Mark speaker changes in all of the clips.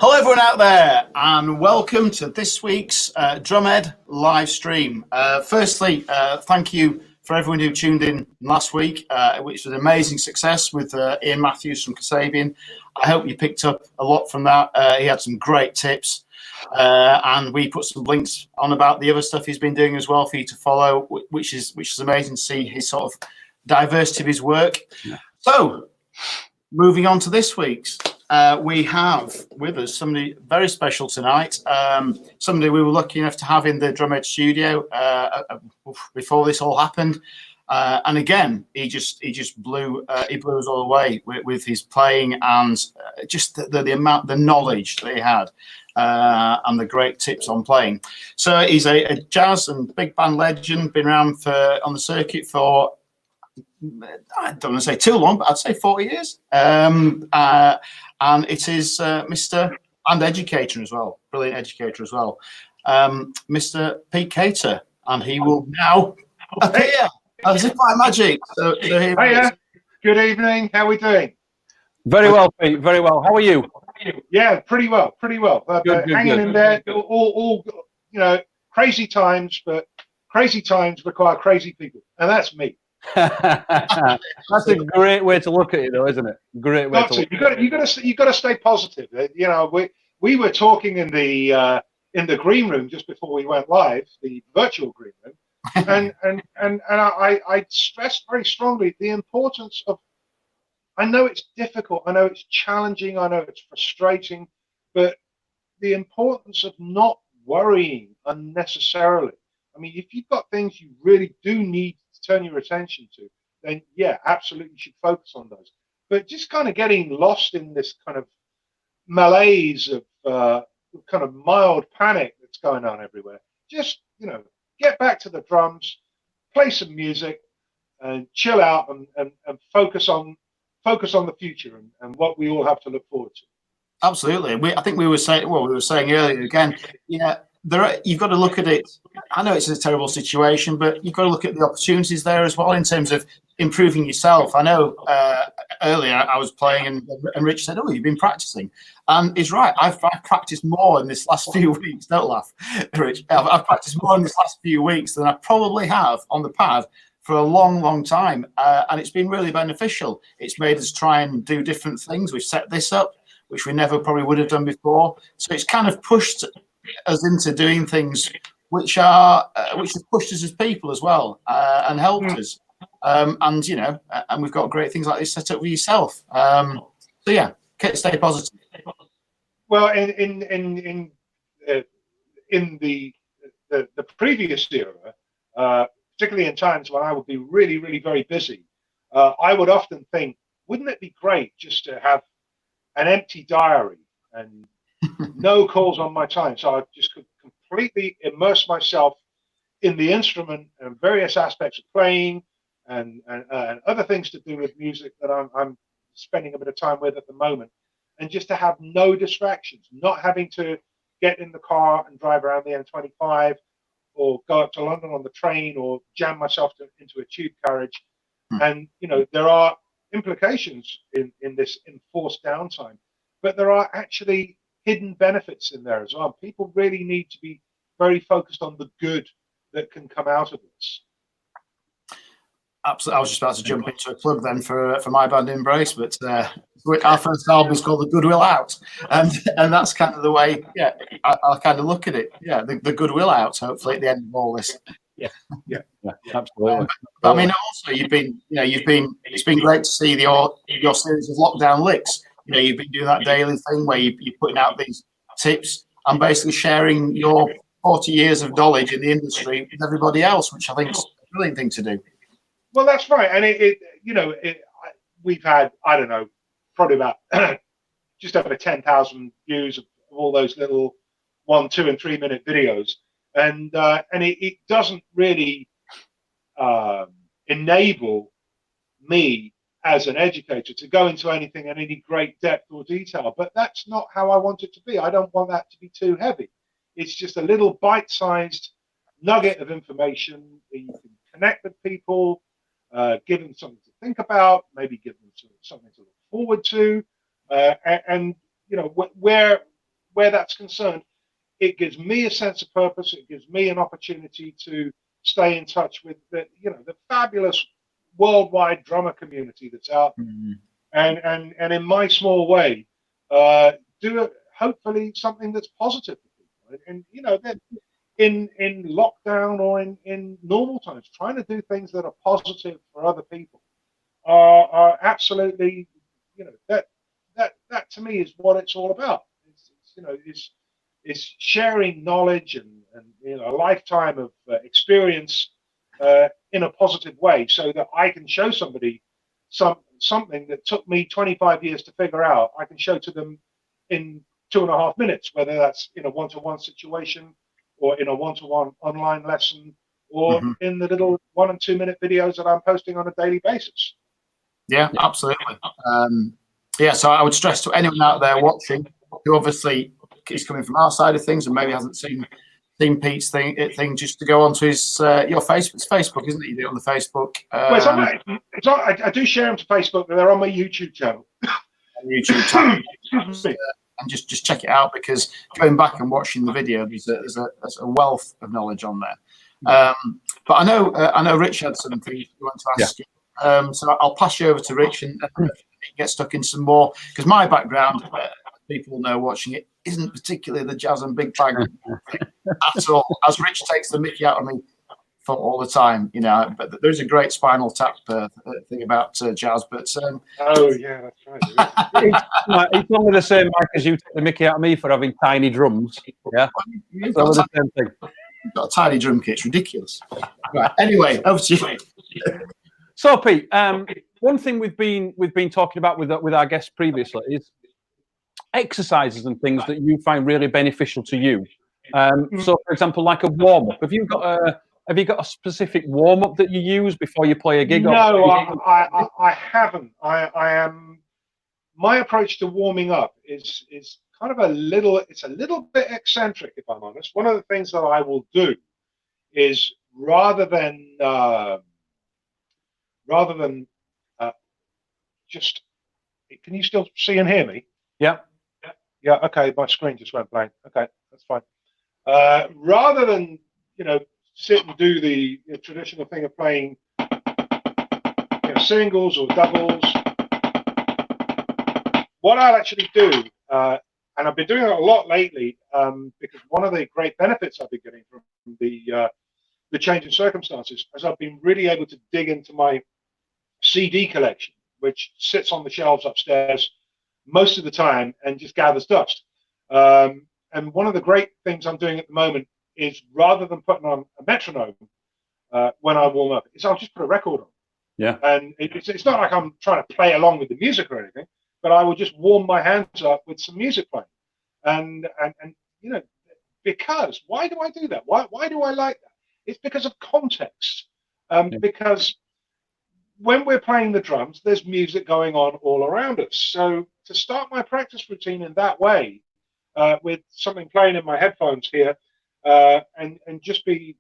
Speaker 1: Hello everyone out there, and welcome to this week's Drumhead live stream. Firstly, thank you for everyone who tuned in last week, which was an amazing success with Ian Matthews from Kasabian. I hope you picked up a lot from that. He had some great tips, and we put some links on about the other stuff he's been doing as well for you to follow, which is amazing to see his sort of diversity of his work. Yeah. So, moving on to this week's. We have with us somebody very special tonight. Somebody we were lucky enough to have in the Drumhead studio before this all happened, and again, he just blew us all away with his playing and just the amount, the knowledge that he had, and the great tips on playing. So he's a jazz and big band legend. Been around on the circuit for, I don't want to say too long, but I'd say 40 years. And it is Mr. and educator as well, brilliant educator as well, Mr. Pete Cater, and he will now appear as if by magic. So here he is.
Speaker 2: Good evening. How are we doing?
Speaker 3: Very well, Pete. Very well. How are you?
Speaker 2: Yeah, pretty well. Pretty well.
Speaker 3: Good,
Speaker 2: hanging in there. All you know, crazy times, but crazy times require crazy people, and that's me.
Speaker 3: That's a great way to look at it, though, isn't it? Great way to look.
Speaker 2: You got to stay positive. You know, we were talking in the green room just before we went live, the virtual green room, and I stressed very strongly the importance of. I know it's difficult. I know it's challenging. I know it's frustrating, but the importance of not worrying unnecessarily. I mean, if you've got things you really do need to turn your attention to, then yeah, absolutely you should focus on those. But just kind of getting lost in this kind of malaise of kind of mild panic that's going on everywhere. Just, you know, get back to the drums, play some music, and chill out and focus on the future and what we all have to look forward to.
Speaker 1: Absolutely. I think we were saying earlier again, yeah. You've got to look at it. I know it's a terrible situation, but you've got to look at the opportunities there as well in terms of improving yourself. I know earlier I was playing and Rich said, "Oh, you've been practicing," and he's right. I've practiced more in this last few weeks. Don't laugh, Rich. I've practiced more in this last few weeks than I probably have on the pad for a long, long time, and it's been really beneficial. It's made us try and do different things. We've set this up, which we never probably would have done before. So it's kind of pushed us into doing things which have pushed us as people as well, and helped us, and you know, and we've got great things like this set up for yourself. So yeah, stay positive.
Speaker 2: Well, in the previous era, particularly in times when I would be really, really very busy, I would often think, wouldn't it be great just to have an empty diary and no calls on my time, so I just could completely immerse myself in the instrument and various aspects of playing and other things to do with music that I'm spending a bit of time with at the moment, and just to have no distractions, not having to get in the car and drive around the M25 or go up to London on the train or jam myself into a tube carriage. And you know, there are implications in this enforced downtime, but there are actually hidden benefits in there as well. People really need to be very focused on the good that can come out of this.
Speaker 1: Absolutely. I was just about to jump into a plug then for my band Embrace, but our first album is called The Goodwill Out, and that's kind of the way. Yeah, I kind of look at it. Yeah, the goodwill out. Hopefully at the end of all this.
Speaker 3: Yeah, absolutely.
Speaker 1: But I mean, also it's been great to see your series of lockdown licks. You know, you've been doing that daily thing where you're putting out these tips and basically sharing your 40 years of knowledge in the industry with everybody else, which I think is a brilliant thing to do.
Speaker 2: Well, that's right, and we've had, I don't know, probably about just over 10,000 views of all those little 1, 2, and 3 minute videos, and it doesn't really enable me as an educator to go into anything in any great depth or detail. But that's not how I want it to be. I don't want that to be too heavy. It's just a little bite-sized nugget of information that you can connect with people, give them something to think about, maybe give them something to look forward to, and you know, where that's concerned, it gives me a sense of purpose. It gives me an opportunity to stay in touch with the fabulous worldwide drummer community that's out there. And in my small way, do hopefully something that's positive for people. And you know, that in lockdown or in normal times, trying to do things that are positive for other people are absolutely, you know, that to me is what it's all about. It's you know, it's sharing knowledge and you know, a lifetime of experience in a positive way, so that I can show somebody something that took me 25 years to figure out. I can show to them in 2.5 minutes, whether that's in a one-to-one situation or in a one-to-one online lesson, or in the little 1 and 2 minute videos that I'm posting on a daily basis.
Speaker 1: Yeah, absolutely. Yeah, so I would stress to anyone out there watching who obviously is coming from our side of things and maybe hasn't seen Pete's thing, just to go onto his your Facebook. It's Facebook, isn't it? You do it on the Facebook.
Speaker 2: Well, I do share them to Facebook, but they're on my YouTube channel.
Speaker 1: YouTube channel. And just check it out, because going back and watching the video, there's a wealth of knowledge on there. But I know Rich had some things you want to ask. Yeah. So I'll pass you over to Rich and get stuck in some more, because my background, people know watching it, isn't particularly the jazz and big bang at all. As Rich takes the mickey out of me all the time, you know. But there's a great Spinal Tap thing about jazz. But
Speaker 2: oh yeah, that's right.
Speaker 3: It's only the same, Mike, as you take the mickey out of me for having tiny drums. Yeah, it's only the same thing.
Speaker 1: You've got a tiny drum kit. It's ridiculous. Right. Anyway, over to you.
Speaker 3: So, Pete, one thing we've been talking about with our guests previously is exercises and things that you find really beneficial to you. So, for example, like a warm up. Have you got a specific warm up that you use before you play a gig?
Speaker 2: No, I haven't. I am. My approach to warming up is kind of a little bit eccentric, if I'm honest. One of the things that I will do is rather than just, can you still see and hear me?
Speaker 3: Yeah.
Speaker 2: Yeah. Okay. My screen just went blank. Okay, that's fine. Rather than, you know, sit and do the traditional thing of playing, you know, singles or doubles, what I'll actually do, and I've been doing it a lot lately, because one of the great benefits I've been getting from the change in circumstances is I've been really able to dig into my CD collection, which sits on the shelves upstairs most of the time and just gathers dust. And one of the great things I'm doing at the moment is, rather than putting on a metronome when I warm up, is I'll just put a record on.
Speaker 3: Yeah.
Speaker 2: And it's not like I'm trying to play along with the music or anything, but I will just warm my hands up with some music playing. And you know, because why do I do that? Why do I like that? It's because of context. Because when we're playing the drums, there's music going on all around us. So to start my practice routine in that way, with something playing in my headphones here, and just be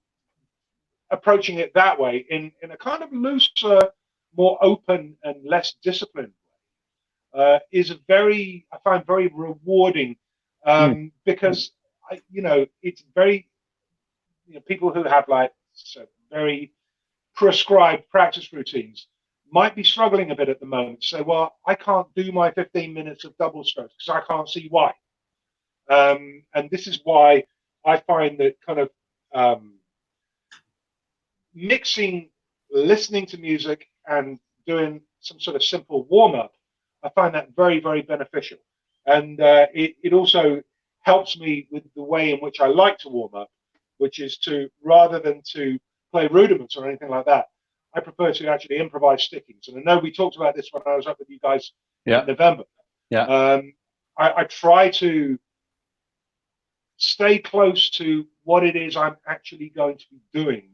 Speaker 2: approaching it that way in a kind of looser, more open and less disciplined way, is I find very rewarding, because you know, it's very, you know, people who have like very prescribed practice routines might be struggling a bit at the moment to say, well, I can't do my 15 minutes of double strokes because I can't see why. And this is why I find that kind of mixing listening to music and doing some sort of simple warm-up, I find that very, very beneficial. And it also helps me with the way in which I like to warm up, which is to, rather than to play rudiments or anything like that, I prefer to actually improvise stickings. And I know we talked about this when I was up with you guys in November.
Speaker 3: Yeah.
Speaker 2: I try to stay close to what it is I'm actually going to be doing,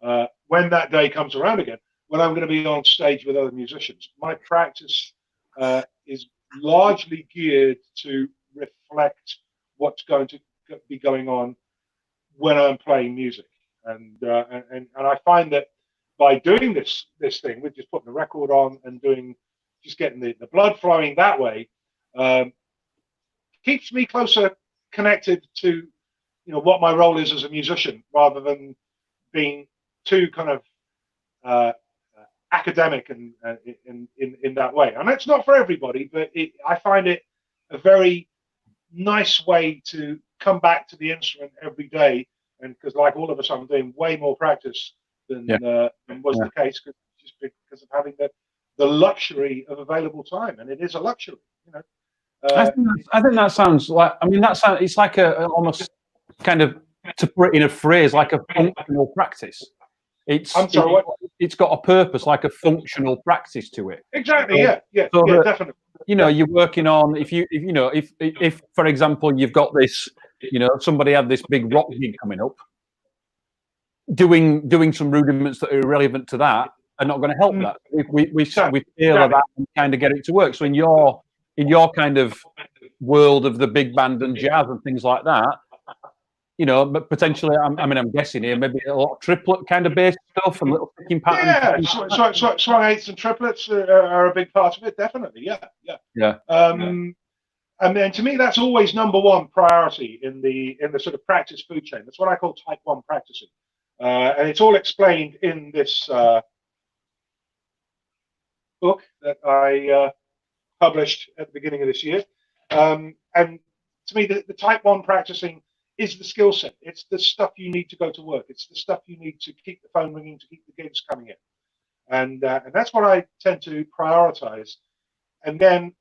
Speaker 2: when that day comes around again, when I'm going to be on stage with other musicians. My practice is largely geared to reflect what's going to be going on when I'm playing music, and I find that by doing this thing, with just putting the record on and just getting the blood flowing that way, keeps me closer connected to what my role is as a musician, rather than being too kind of academic and in that way. And that's not for everybody, but I find it a very nice way to come back to the instrument every day, and because like all of us, I'm doing way more practice than was the case, just because of having the luxury of available time, and it is a luxury.
Speaker 3: I think that sounds like, I mean, it's like a almost kind of, to put it in a phrase, like a functional practice. It's got a purpose, like a functional practice to it.
Speaker 2: Exactly. Definitely.
Speaker 3: You're working on, if for example you've got this, somebody had this big rock gig coming up, doing some rudiments that are relevant to that are not going to help that. We tailor that and kind of get it to work. So in your kind of world of the big band and jazz and things like that, but potentially, I'm guessing here, maybe a lot of triplet kind of based stuff and little picking patterns.
Speaker 2: Yeah, swung eighths and triplets are a big part of it, definitely. Yeah. And then to me, that's always number one priority in the sort of practice food chain. That's what I call type 1 practicing, and it's all explained in this book that I published at the beginning of this year. And to me, the type 1 practicing is the skill set. It's the stuff you need to go to work. It's the stuff you need to keep the phone ringing, to keep the gigs coming in. And that's what I tend to prioritize. And then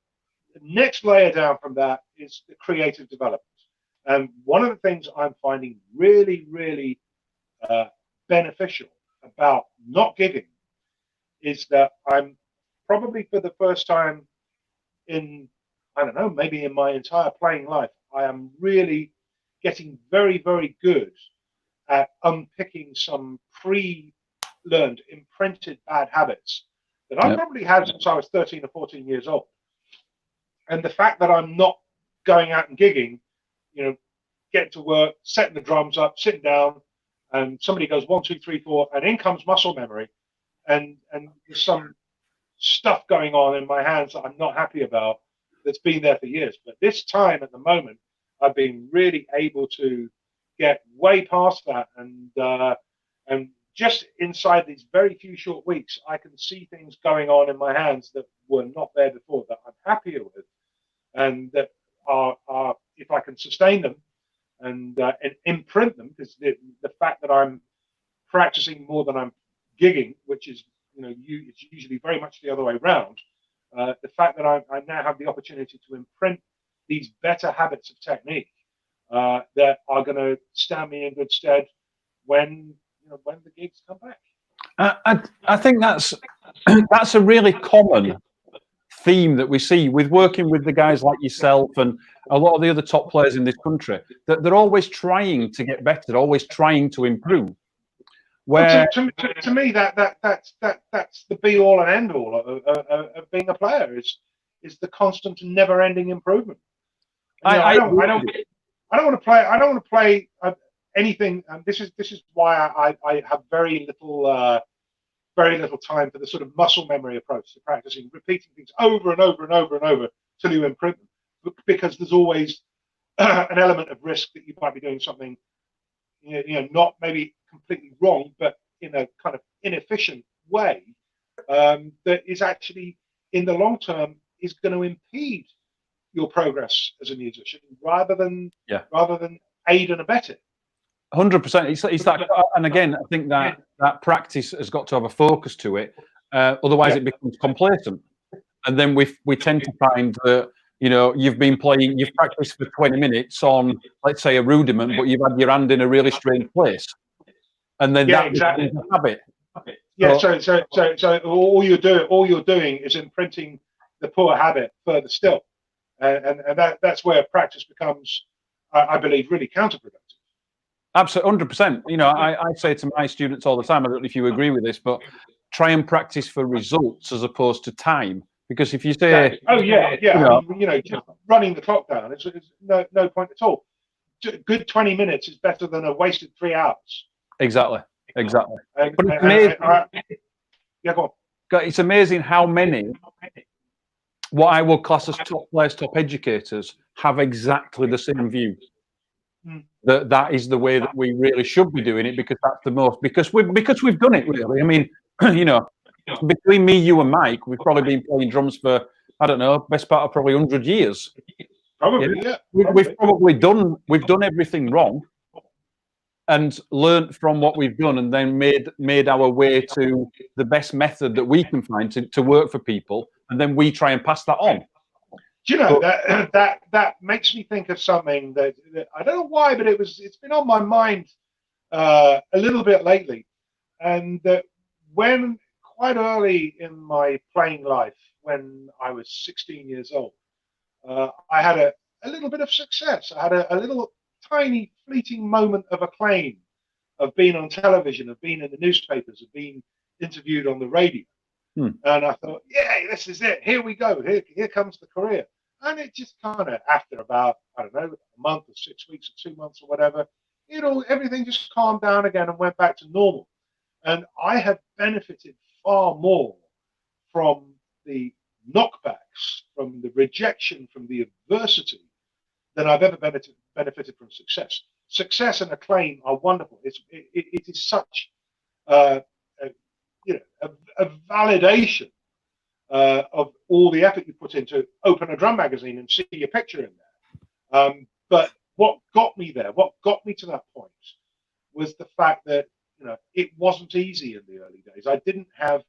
Speaker 2: the next layer down from that is the creative development. And one of the things I'm finding really, really beneficial about not gigging is that I'm probably, for the first time in, I don't know, maybe in my entire playing life, I am really getting very, very good at unpicking some pre-learned, imprinted bad habits that I probably had since I was 13 or 14 years old. And the fact that I'm not going out and gigging, getting to work, setting the drums up, sitting down, and somebody goes 1, 2, 3, 4, and in comes muscle memory, and there's some stuff going on in my hands that I'm not happy about, that's been there for years. But this time, at the moment, I've been really able to get way past that, and just inside these very few short weeks, I can see things going on in my hands that were not there before, that I'm happier with, and that are if I can sustain them and imprint them, because the fact that I'm practicing more than I'm gigging, which is it's usually very much the other way around. The fact that I now have the opportunity to imprint these better habits of technique that are going to stand me in good stead when the gigs come back.
Speaker 3: I think that's a really common theme that we see with working with the guys like yourself and a lot of the other top players in this country, that they're always trying to get better, always trying to improve. Where
Speaker 2: to me, that's the be all and end all of being a player, is the constant and never ending improvement. I don't want to play anything. This is why I have very little time for the sort of muscle memory approach to practicing, repeating things over and over and over and over till you improve them, because there's always an element of risk that you might be doing something, not maybe completely wrong, but in a kind of inefficient way, that is actually, in the long term, is going to impede your progress as a musician rather than aid and abet it.
Speaker 3: 100%. It's that, and again, I think that practice has got to have a focus to it. Otherwise, it becomes complacent, and then we tend to find that you've practiced for 20 minutes on, let's say, a rudiment, but you've had your hand in a really strange place, and then that becomes a habit.
Speaker 2: Yeah. So all you're doing is imprinting the poor habit further still, and that's where practice becomes, I believe, really counterproductive.
Speaker 3: Absolutely, 100%. You know, I say to my students all the time, I don't know if you agree with this, but try and practice for results as opposed to time. Because if you say,
Speaker 2: oh yeah,
Speaker 3: you
Speaker 2: I
Speaker 3: know,
Speaker 2: mean, just running the clock down, it's no point at all. A good 20 minutes is better than a wasted 3 hours.
Speaker 3: exactly. But it's amazing.
Speaker 2: Yeah, go on.
Speaker 3: It's amazing how many, what I will class as top players, top educators, have exactly the same view. That is the way that we really should be doing it, because that's the most, because we've done it really. I mean, you know, between me, you, and Mike, we've probably been playing drums for, I don't know, best part of probably 100 years.
Speaker 2: Probably, yeah.
Speaker 3: We've done everything wrong, and learnt from what we've done, and then made our way to the best method that we can find to work for people, and then we try and pass that on.
Speaker 2: Do you know, that makes me think of something that I don't know why, but it's been on my mind a little bit lately, and that when quite early in my playing life, when I was 16 years old, I had a little bit of success. I had a little tiny fleeting moment of acclaim, of being on television, of being in the newspapers, of being interviewed on the radio. And I thought, yeah, this is it. Here we go. Here comes the career. And it just kind of, after about, I don't know, a month or 6 weeks or 2 months or whatever, everything just calmed down again and went back to normal. And I have benefited far more from the knockbacks, from the rejection, from the adversity, than I've ever benefited from success. Success and acclaim are wonderful. It is such a validation of all the effort you put into open a drum magazine and see your picture in there. But what got me there, what got me to that point, was the fact that it wasn't easy in the early days. I didn't have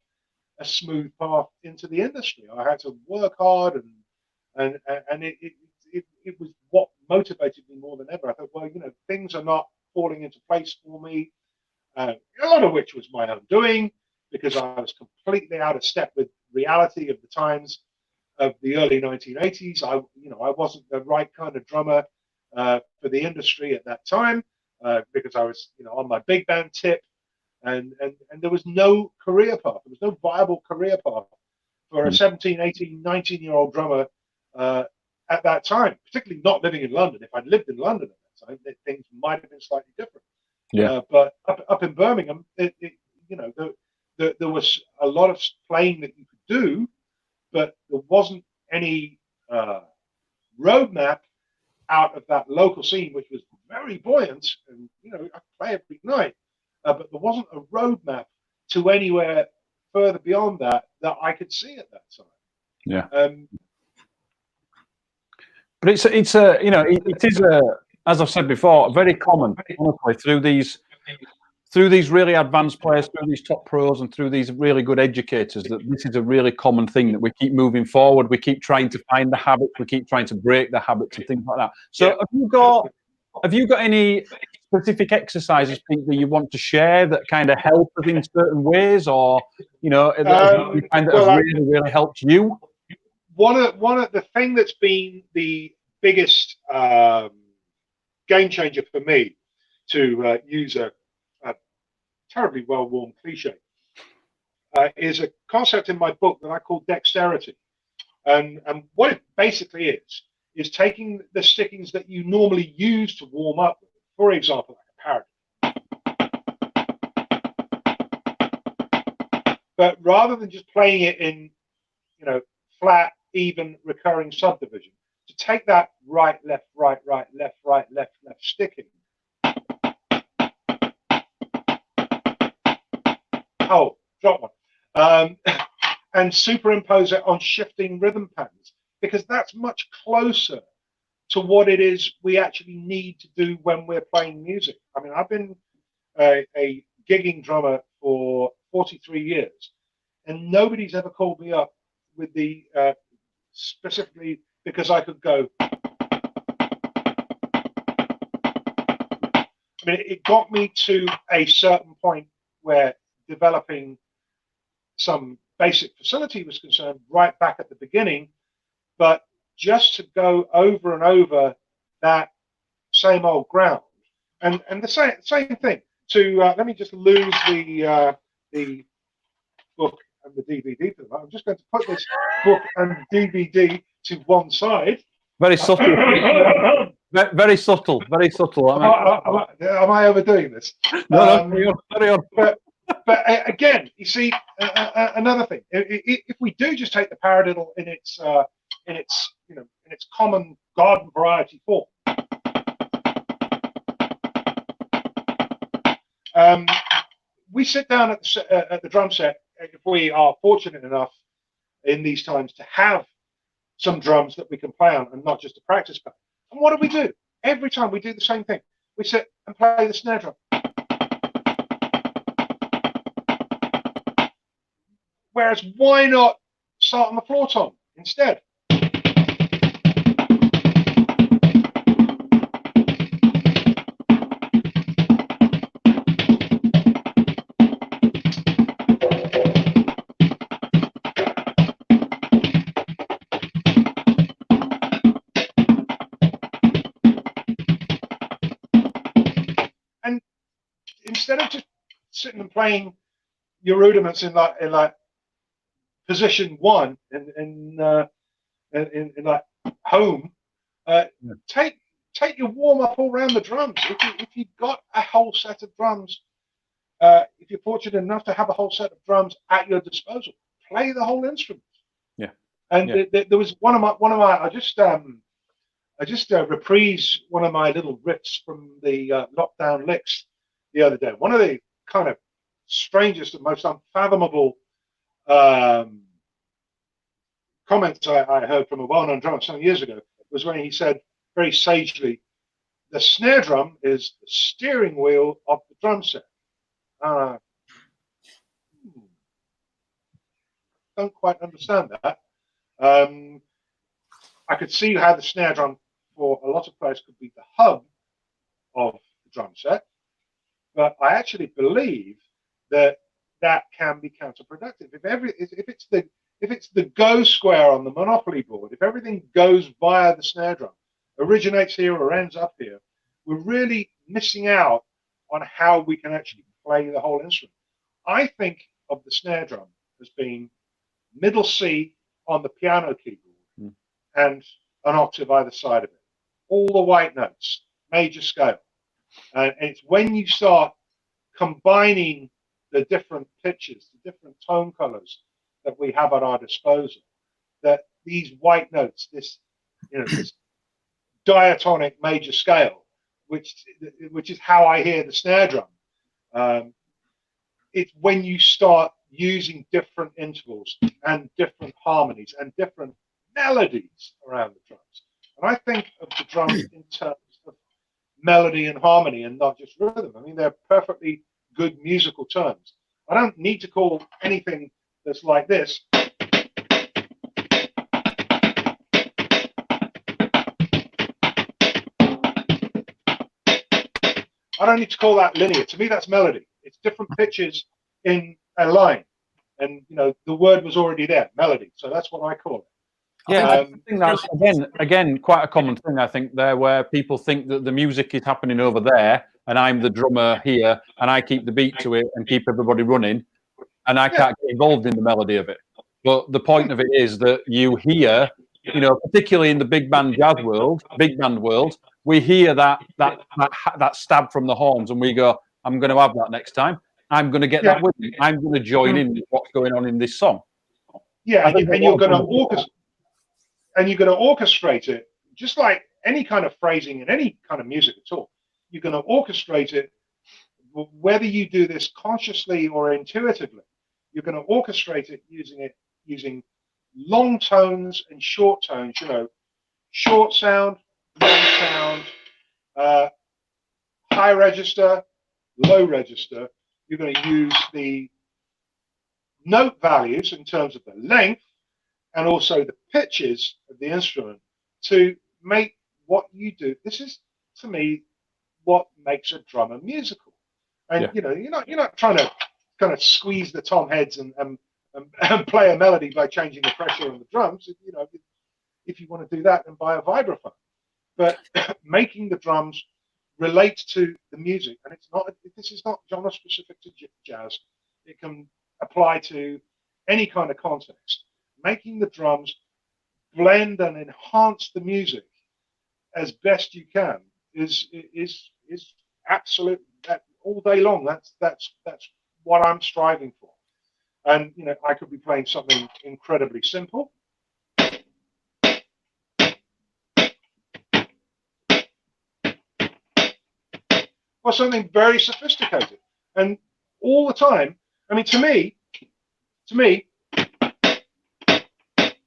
Speaker 2: a smooth path into the industry. I had to work hard, and it was what motivated me more than ever. I thought, well, things are not falling into place for me, a lot of which was my own doing, because I was completely out of step with reality of the times of the early 1980s. I wasn't the right kind of drummer for the industry at that time, because I was, on my big band tip, and there was no career path. There was no viable career path for a 17, 18, 19-year-old drummer at that time, particularly not living in London. If I'd lived in London at that time, things might have been slightly different.
Speaker 3: Yeah.
Speaker 2: But up in Birmingham, there was a lot of playing that you could do, but there wasn't any roadmap out of that local scene, which was very buoyant, and I play every night, but there wasn't a roadmap to anywhere further beyond that I could see at that time.
Speaker 3: Yeah. But it is as I've said before, very common, honestly, through these really advanced players, through these top pros, and through these really good educators, that this is a really common thing, that we keep moving forward. We keep trying to find the habits. We keep trying to break the habits and things like that. So have you got any specific exercises, Pete, that you want to share that kind of help us in certain ways, or you find that have really helped you?
Speaker 2: One of the thing that's been the biggest game changer for me, to use a terribly well-worn cliche, is a concept in my book that I call dexterity. And what it basically is taking the stickings that you normally use to warm up, for example, like a parrot, but rather than just playing it in, flat, even, recurring subdivision, to take that right, left, right, right, left, right, left, left sticking, drop one, and superimpose it on shifting rhythm patterns, because that's much closer to what it is we actually need to do when we're playing music. I mean, I've been a gigging drummer for 43 years, and nobody's ever called me up with the specifically because I could go. I mean, it got me to a certain point where developing some basic facility was concerned right back at the beginning, but just to go over and over that same old ground And the same thing. To let me just lose the book and the DVD for them. I'm just going to put this book and DVD to one side.
Speaker 3: Very subtle. Very subtle. Very subtle.
Speaker 2: Am I overdoing this?
Speaker 3: No, carry on.
Speaker 2: But again, you see, another thing. If we do just take the paradiddle in its common garden variety form, we sit down at the drum set if we are fortunate enough in these times to have some drums that we can play on and not just a practice pad. And what do? Every time we do the same thing. We sit and play the snare drum. Whereas why not start on the floor tom instead? And instead of just sitting and playing your rudiments in like position one in like home, take your warm up all around the drums. If you've got a whole set of drums, if you're fortunate enough to have a whole set of drums at your disposal, play the whole instrument.
Speaker 3: Yeah.
Speaker 2: And there was one of my I just reprised one of my little riffs from the lockdown licks the other day. One of the kind of strangest and most unfathomable comments I heard from a well-known drummer some years ago was when he said very sagely, "The snare drum is the steering wheel of the drum set." Don't quite understand that. I could see how the snare drum for a lot of players could be the hub of the drum set, but I actually believe that can be counterproductive. If it's the go square on the Monopoly board, if everything goes via the snare drum, originates here or ends up here, we're really missing out on how we can actually play the whole instrument. I think of the snare drum as being middle C on the piano keyboard and an octave either side of it. All the white notes, major scale. And it's when you start combining the different pitches, the different tone colors that we have at our disposal, that these white notes, this diatonic major scale, which is how I hear the snare drum. It's when you start using different intervals and different harmonies and different melodies around the drums. And I think of the drums in terms of melody and harmony and not just rhythm. I mean, they're perfectly good musical terms. I don't need to call anything that's like this I don't need to call that linear. To me, that's melody. It's different pitches in a line. And, the word was already there, melody. So that's what I call it.
Speaker 3: Yeah, I think that's, again, quite a common thing, I think, there, where people think that the music is happening over there, and I'm the drummer here, and I keep the beat to it and keep everybody running, and I can't get involved in the melody of it. But the point of it is that you hear, particularly in the big band jazz world, big band world, we hear that stab from the horns, and we go, I'm going to have that next time. I'm going to get that with me. I'm going to join in with what's going on in this song.
Speaker 2: Yeah, and you're going to orchestrate it, just like any kind of phrasing in any kind of music at all. You're going to orchestrate it, whether you do this consciously or intuitively. You're going to orchestrate it using long tones and short tones. Short sound, long sound, high register, low register. You're going to use the note values in terms of the length and also the pitches of the instrument to make what you do. This is, to me, what makes a drummer musical. And you're not trying to kind of squeeze the tom heads and play a melody by changing the pressure on the drums. If you want to do that, then buy a vibraphone. But making the drums relates to the music, and this is not genre specific to jazz. It can apply to any kind of context. Making the drums blend and enhance the music as best you can is absolute, that all day long. That's what I'm striving for. And I could be playing something incredibly simple, or something very sophisticated. And all the time, I mean, to me,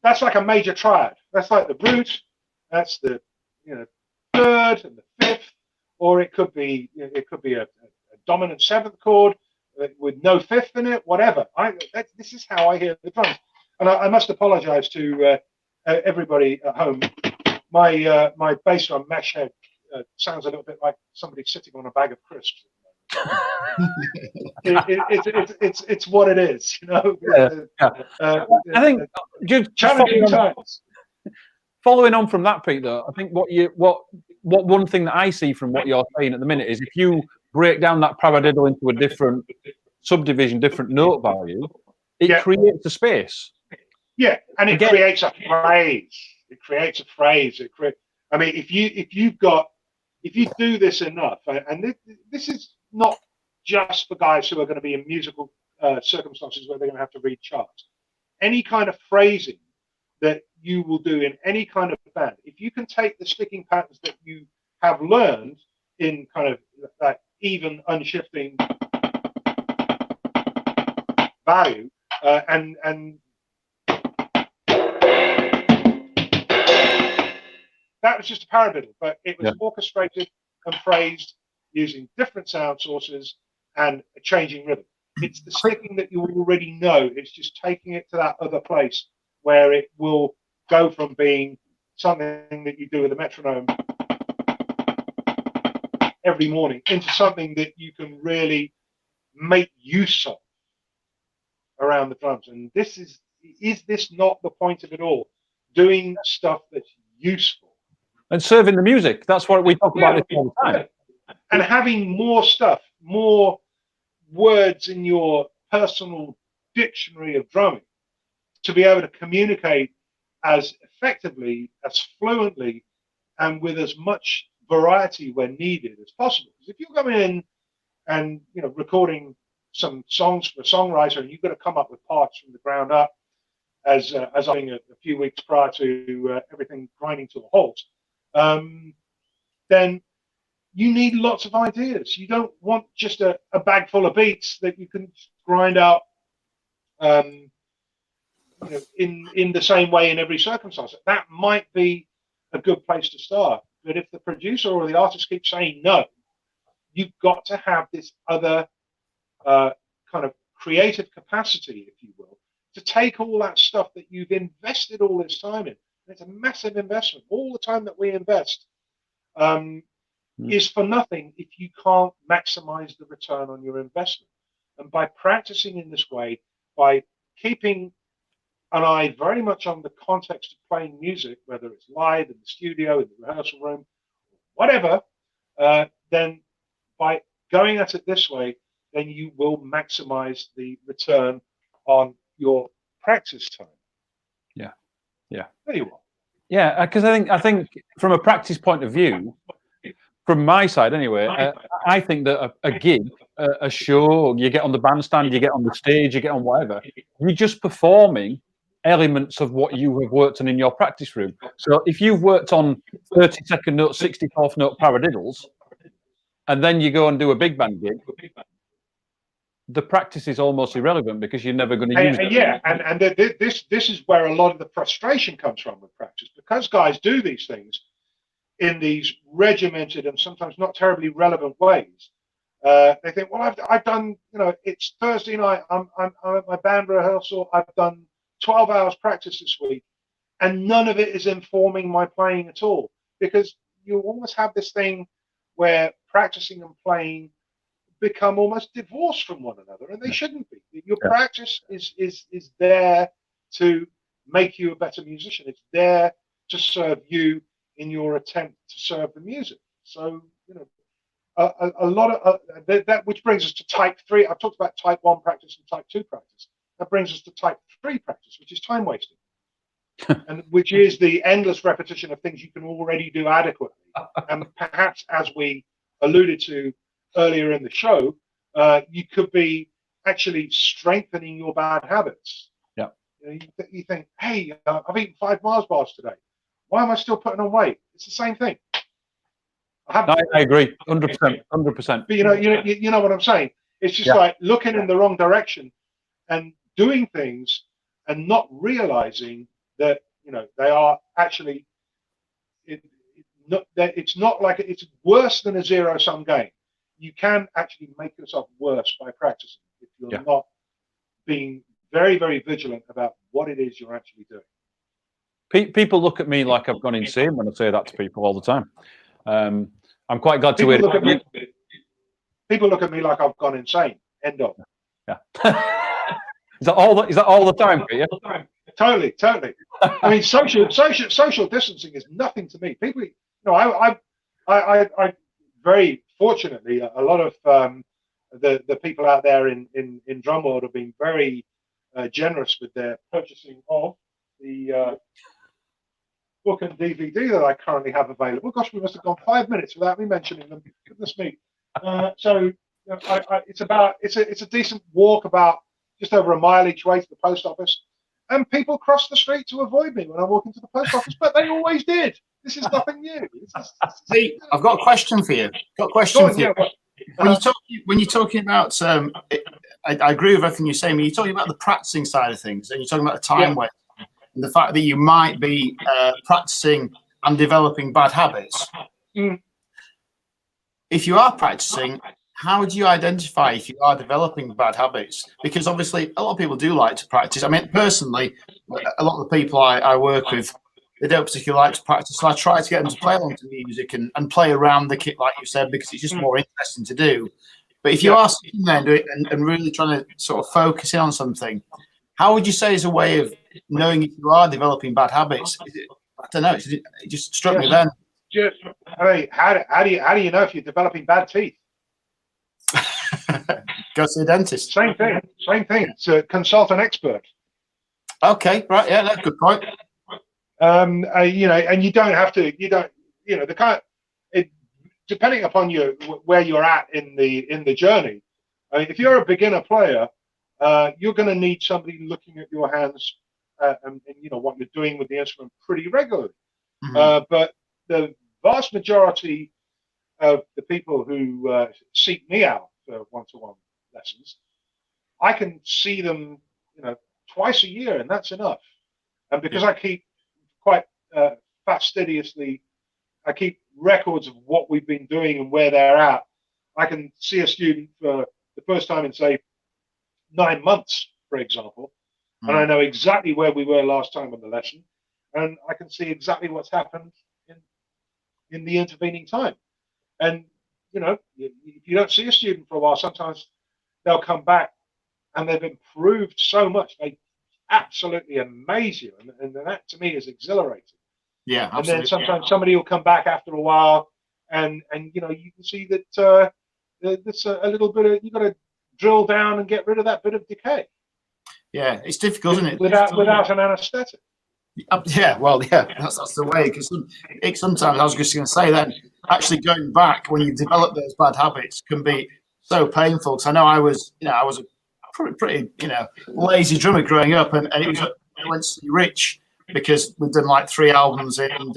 Speaker 2: that's like a major triad. That's like the root, that's the third and the fifth, or it could be a dominant seventh chord with no fifth in it, whatever. This is how I hear the drums. And I must apologize to everybody at home. My bass drum mesh head sounds a little bit like somebody sitting on a bag of crisps. It's what it is,
Speaker 3: I think just
Speaker 2: challenging times.
Speaker 3: Following on from that, Pete, though, I think what one thing that I see from what you're saying at the minute is if you break down that paradiddle into a different subdivision, different note value, it creates a space. Yeah, and
Speaker 2: it creates a phrase. It creates a phrase. I mean, if you do this enough, and this is not just for guys who are going to be in musical circumstances where they're going to have to read charts. Any kind of phrasing that you will do in any kind of band, if you can take the sticking patterns that you have learned in kind of that even unshifting value, and that was just a paradiddle, but it was orchestrated and phrased using different sound sources and a changing rhythm. It's the sticking that you already know. It's just taking it to that other place where it will go from being something that you do with a metronome every morning into something that you can really make use of around the drums. And this is this not the point of it all? Doing stuff that's useful.
Speaker 3: And serving the music. That's what we talk about this all the time.
Speaker 2: And having more stuff, more words in your personal dictionary of drumming to be able to communicate as effectively, as fluently, and with as much variety when needed as possible. Because if you're going in and recording some songs for a songwriter and you've got to come up with parts from the ground up, as I think a few weeks prior to everything grinding to a halt, then you need lots of ideas. You don't want just a bag full of beats that you can grind out in the same way in every circumstance. That might be a good place to start. But if the producer or the artist keeps saying no, you've got to have this other kind of creative capacity, if you will, to take all that stuff that you've invested all this time in. And it's a massive investment. All the time that we invest is for nothing if you can't maximize the return on your investment. And by practicing in this way, by keeping an eye very much on the context of playing music, whether it's live in the studio, in the rehearsal room, whatever, then by going at it this way, then you will maximize the return on your practice time.
Speaker 3: Yeah.
Speaker 2: There you are.
Speaker 3: Yeah, because I think from a practice point of view, from my side anyway, I think that a gig, a show, you get on the bandstand, you get on the stage, you get on whatever, you're just performing elements of what you have worked on in your practice room. So if you've worked on 32nd note, 64th note paradiddles, and then you go and do a big band gig, the practice is almost irrelevant because you're never going to use it.
Speaker 2: Yeah, and this is where a lot of the frustration comes from with practice, because guys do these things in these regimented and sometimes not terribly relevant ways. They think, well, I've done, it's Thursday night, I'm at my band rehearsal, I've done 12 hours practice this week, and none of it is informing my playing at all, because you almost have this thing where practicing and playing become almost divorced from one another, and they shouldn't be. Your practice is there to make you a better musician. It's there to serve you in your attempt to serve the music. So a lot of that, which brings us to type 3. I've talked about type 1 practice and type 2 practice. That brings us to type 3 practice, which is time wasting, and which is the endless repetition of things you can already do adequately. And perhaps, as we alluded to earlier in the show, you could be actually strengthening your bad habits.
Speaker 3: Yeah.
Speaker 2: You think, hey, I've eaten 5 Mars bars today. Why am I still putting on weight? It's the same thing.
Speaker 3: I agree, 100%, 100%.
Speaker 2: But you know what I'm saying. It's just like looking in the wrong direction and doing things and not realizing that they are actually. It's not like it's worse than a zero-sum game. You can actually make yourself worse by practicing if you're not being very, very vigilant about what it is you're actually doing.
Speaker 3: People look at me like I've gone insane when I say that to people all the time. I'm quite glad to hear it.
Speaker 2: People look at me like I've gone insane. End of.
Speaker 3: Yeah. Is that all the time for you?
Speaker 2: Totally. I mean, social distancing is nothing to me. People, I very fortunately, a lot of the people out there in drum world have been very generous with their purchasing of the book and DVD that I currently have available. Gosh, we must have gone 5 minutes without me mentioning them. Goodness me. So it's a decent walk, about just over a mile each way to the post office, and people cross the street to avoid me when I walk into the post office, but they always did. This is nothing new.
Speaker 1: See, I've got a question for you. When you're talking about, I agree with everything you're saying. When you're talking about the practicing side of things, and you're talking about the time waste, and the fact that you might be practicing and developing bad habits. If you are practicing, how do you identify if you are developing bad habits? Because obviously a lot of people do like to practice. I mean, personally, a lot of the people I work with, they don't particularly like to practice. So I try to get them to play along to music and play around the kit, like you said, because it's just more interesting to do. But if you are sitting there and doing it and really trying to sort of focus in on something, how would you say is a way of knowing if you are developing bad habits? I don't know. It just struck me then.
Speaker 2: I mean, how do you know if you're developing bad teeth?
Speaker 1: Go to the dentist.
Speaker 2: Same thing. So consult an expert.
Speaker 1: Okay, right. Yeah, that's a good point.
Speaker 2: And you don't have to. The kind. Depending upon where you're at in the journey. I mean, if you're a beginner player, you're going to need somebody looking at your hands and what you're doing with the instrument pretty regularly. But the vast majority of the people who seek me out for one-to-one lessons, I can see them, twice a year, and that's enough. And because I keep quite fastidiously, I keep records of what we've been doing and where they're at. I can see a student for the first time in, say, 9 months, for example, and I know exactly where we were last time on the lesson, and I can see exactly what's happened in the intervening time. And if you don't see a student for a while, sometimes they'll come back and they've improved so much. They absolutely amaze you, and that to me is exhilarating.
Speaker 1: Yeah, absolutely.
Speaker 2: And then sometimes somebody will come back after a while, and you can see that there's a little bit of, you've got to drill down and get rid of that bit of decay.
Speaker 1: Yeah, it's difficult, isn't it?
Speaker 2: Without an anaesthetic.
Speaker 1: Yeah, that's the way. Because sometimes, I was just going to say that actually going back when you develop those bad habits can be so painful. Because I know I was a pretty lazy drummer growing up, and it was, I went to see Rich because we'd done like 3 albums and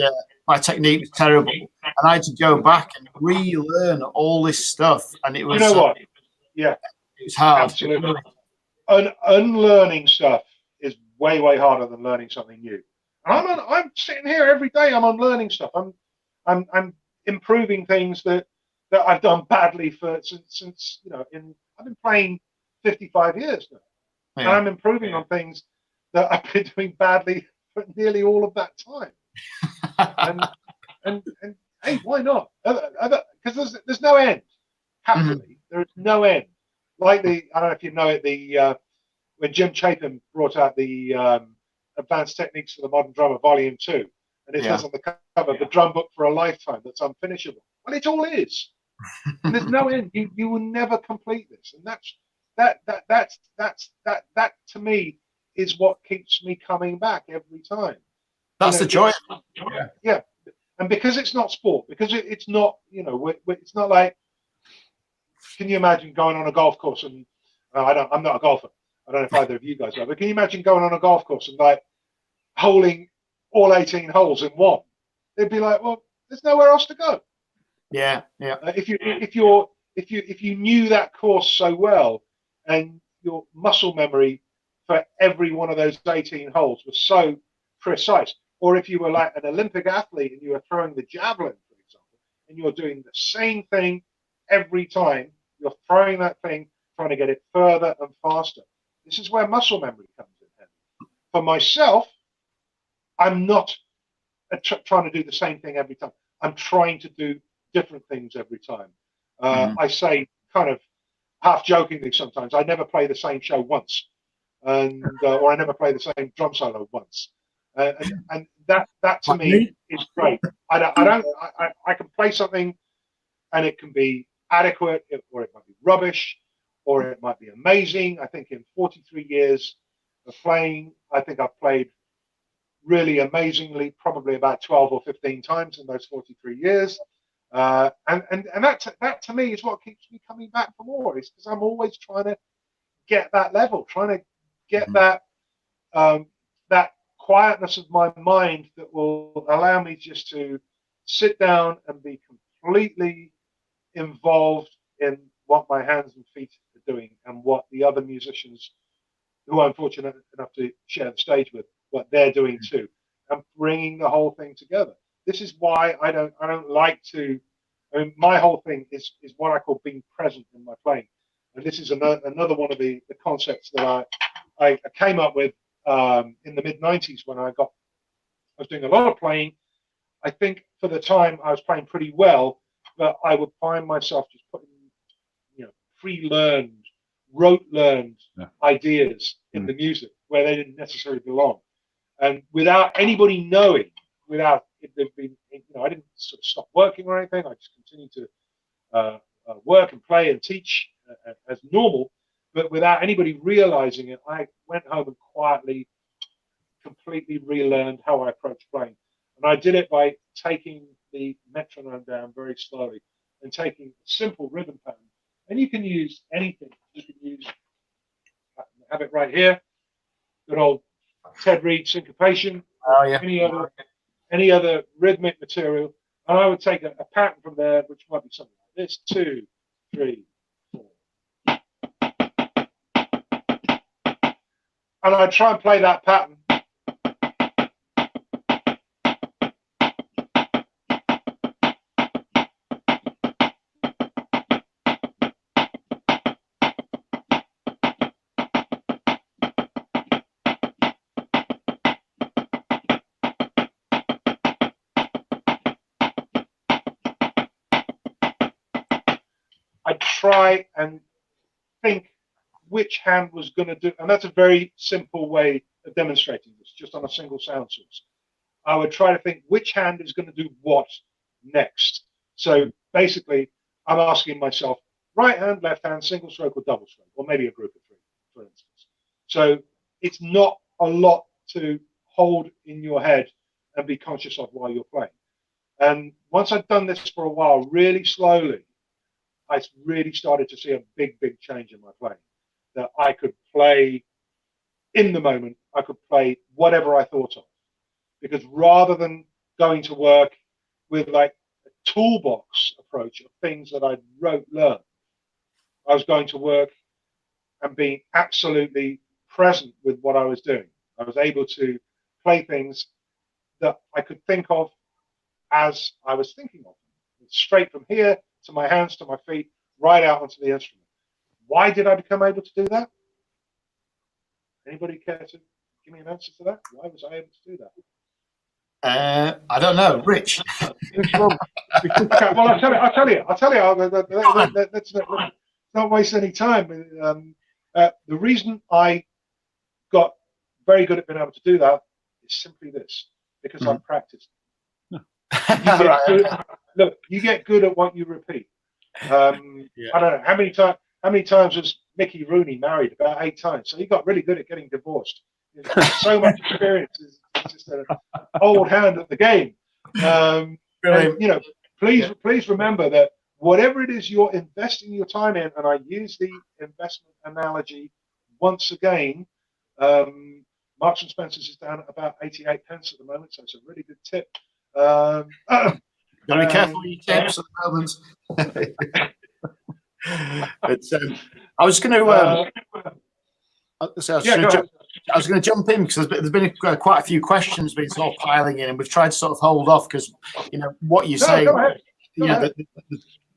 Speaker 1: my technique was terrible, and I had to go back and relearn all this stuff, and it was
Speaker 2: what? Yeah,
Speaker 1: it was hard.
Speaker 2: Absolutely. Unlearning stuff is way harder than learning something new. And I'm sitting here every day. I'm unlearning stuff. I'm improving things that I've done badly since I've been playing 55 years now, and I'm improving on things that I've been doing badly for nearly all of that time. and hey, why not? Because there's no end. Happily, there is no end. Like I don't know if you know it, when Jim Chapin brought out the Advanced Techniques for the Modern Drummer Volume 2, and it says on the cover, the drum book for a lifetime that's unfinishable. Well, it all is. And there's no end. You will never complete this, and that to me is what keeps me coming back every time.
Speaker 1: That's the joy.
Speaker 2: Yeah, and because it's not sport, because it's not, it's not like. Can you imagine going on a golf course and I'm not a golfer. I don't know if either of you guys are, but can you imagine going on a golf course and like holing all 18 holes in one? They'd be like, well, there's nowhere else to go.
Speaker 1: Yeah.
Speaker 2: If you knew that course so well, and your muscle memory for every one of those 18 holes was so precise, or if you were like an Olympic athlete and you were throwing the javelin, for example, and you're doing the same thing every time, you're throwing that thing, trying to get it further and faster. This is where muscle memory comes in handy. For myself, I'm not trying to do the same thing every time. I'm trying to do different things every time. I say kind of half jokingly sometimes, I never play the same show once, and or I never play the same drum solo once, and that to me is great. I can play something, and it can be adequate, or it might be rubbish, or it might be amazing. I think in 43 years of playing, I think I've played really amazingly, probably about 12 or 15 times in those 43 years. And that to me is what keeps me coming back for more, is because I'm always trying to get that level, trying to get that quietness of my mind that will allow me just to sit down and be completely involved in what my hands and feet are doing, and what the other musicians who I'm fortunate enough to share the stage with, what they're doing too, and bringing the whole thing together. This is why I don't like to. I mean, my whole thing is what I call being present in my playing, and this is another one of the concepts that I came up with in the mid '90s when I was doing a lot of playing. I think for the time I was playing pretty well, but I would find myself just putting, pre-learned, rote-learned ideas in the music where they didn't necessarily belong, and without anybody knowing, without it being, I didn't sort of stop working or anything. I just continued to work and play and teach as normal, but without anybody realizing it, I went home and quietly, completely relearned how I approach playing. And I did it by taking the metronome down very slowly and taking a simple rhythm pattern. And you can use anything. You can use, I have it right here, good old Ted Reed syncopation.
Speaker 1: Oh, yeah.
Speaker 2: Any other rhythmic material. And I would take a pattern from there, which might be something like this: 2, 3, 4. And I'd try and play that pattern. I'd try and think which hand was going to do, and that's a very simple way of demonstrating this, just on a single sound source. I would try to think which hand is going to do what next. So basically, I'm asking myself, right hand, left hand, single stroke or double stroke, or maybe a group of 3, for instance. So it's not a lot to hold in your head and be conscious of while you're playing. And once I'd done this for a while, really slowly, I really started to see a big change in my playing. That I could play in the moment, I could play whatever I thought of. Because rather than going to work with like a toolbox approach of things that I'd learned, I was going to work and being absolutely present with what I was doing. I was able to play things that I could think of as I was thinking of them. Straight from here to my hands, to my feet, right out onto the instrument. Why did I become able to do that? Anybody care to give me an answer to that? Why was I able to do that?
Speaker 1: I don't know, Rich.
Speaker 2: Well, I'll tell you. Let's not waste any time. The reason I got very good at being able to do that is simply this: because I've practiced. You get good at what you repeat. I don't know how many times was Mickey Rooney married? About 8 times. So he got really good at getting divorced. So much experience. He's just an old hand at the game. And please remember that whatever it is you're investing your time in, and I use the investment analogy once again. Marks and Spencer's is down at about 88 pence at the moment, so it's a really good tip.
Speaker 1: Gotta be careful with your tips at the moment. But I was going to. I was going to jump in because there's been quite a few questions been sort of piling in, and we've tried to sort of hold off because what you say.
Speaker 2: Go ahead.
Speaker 1: The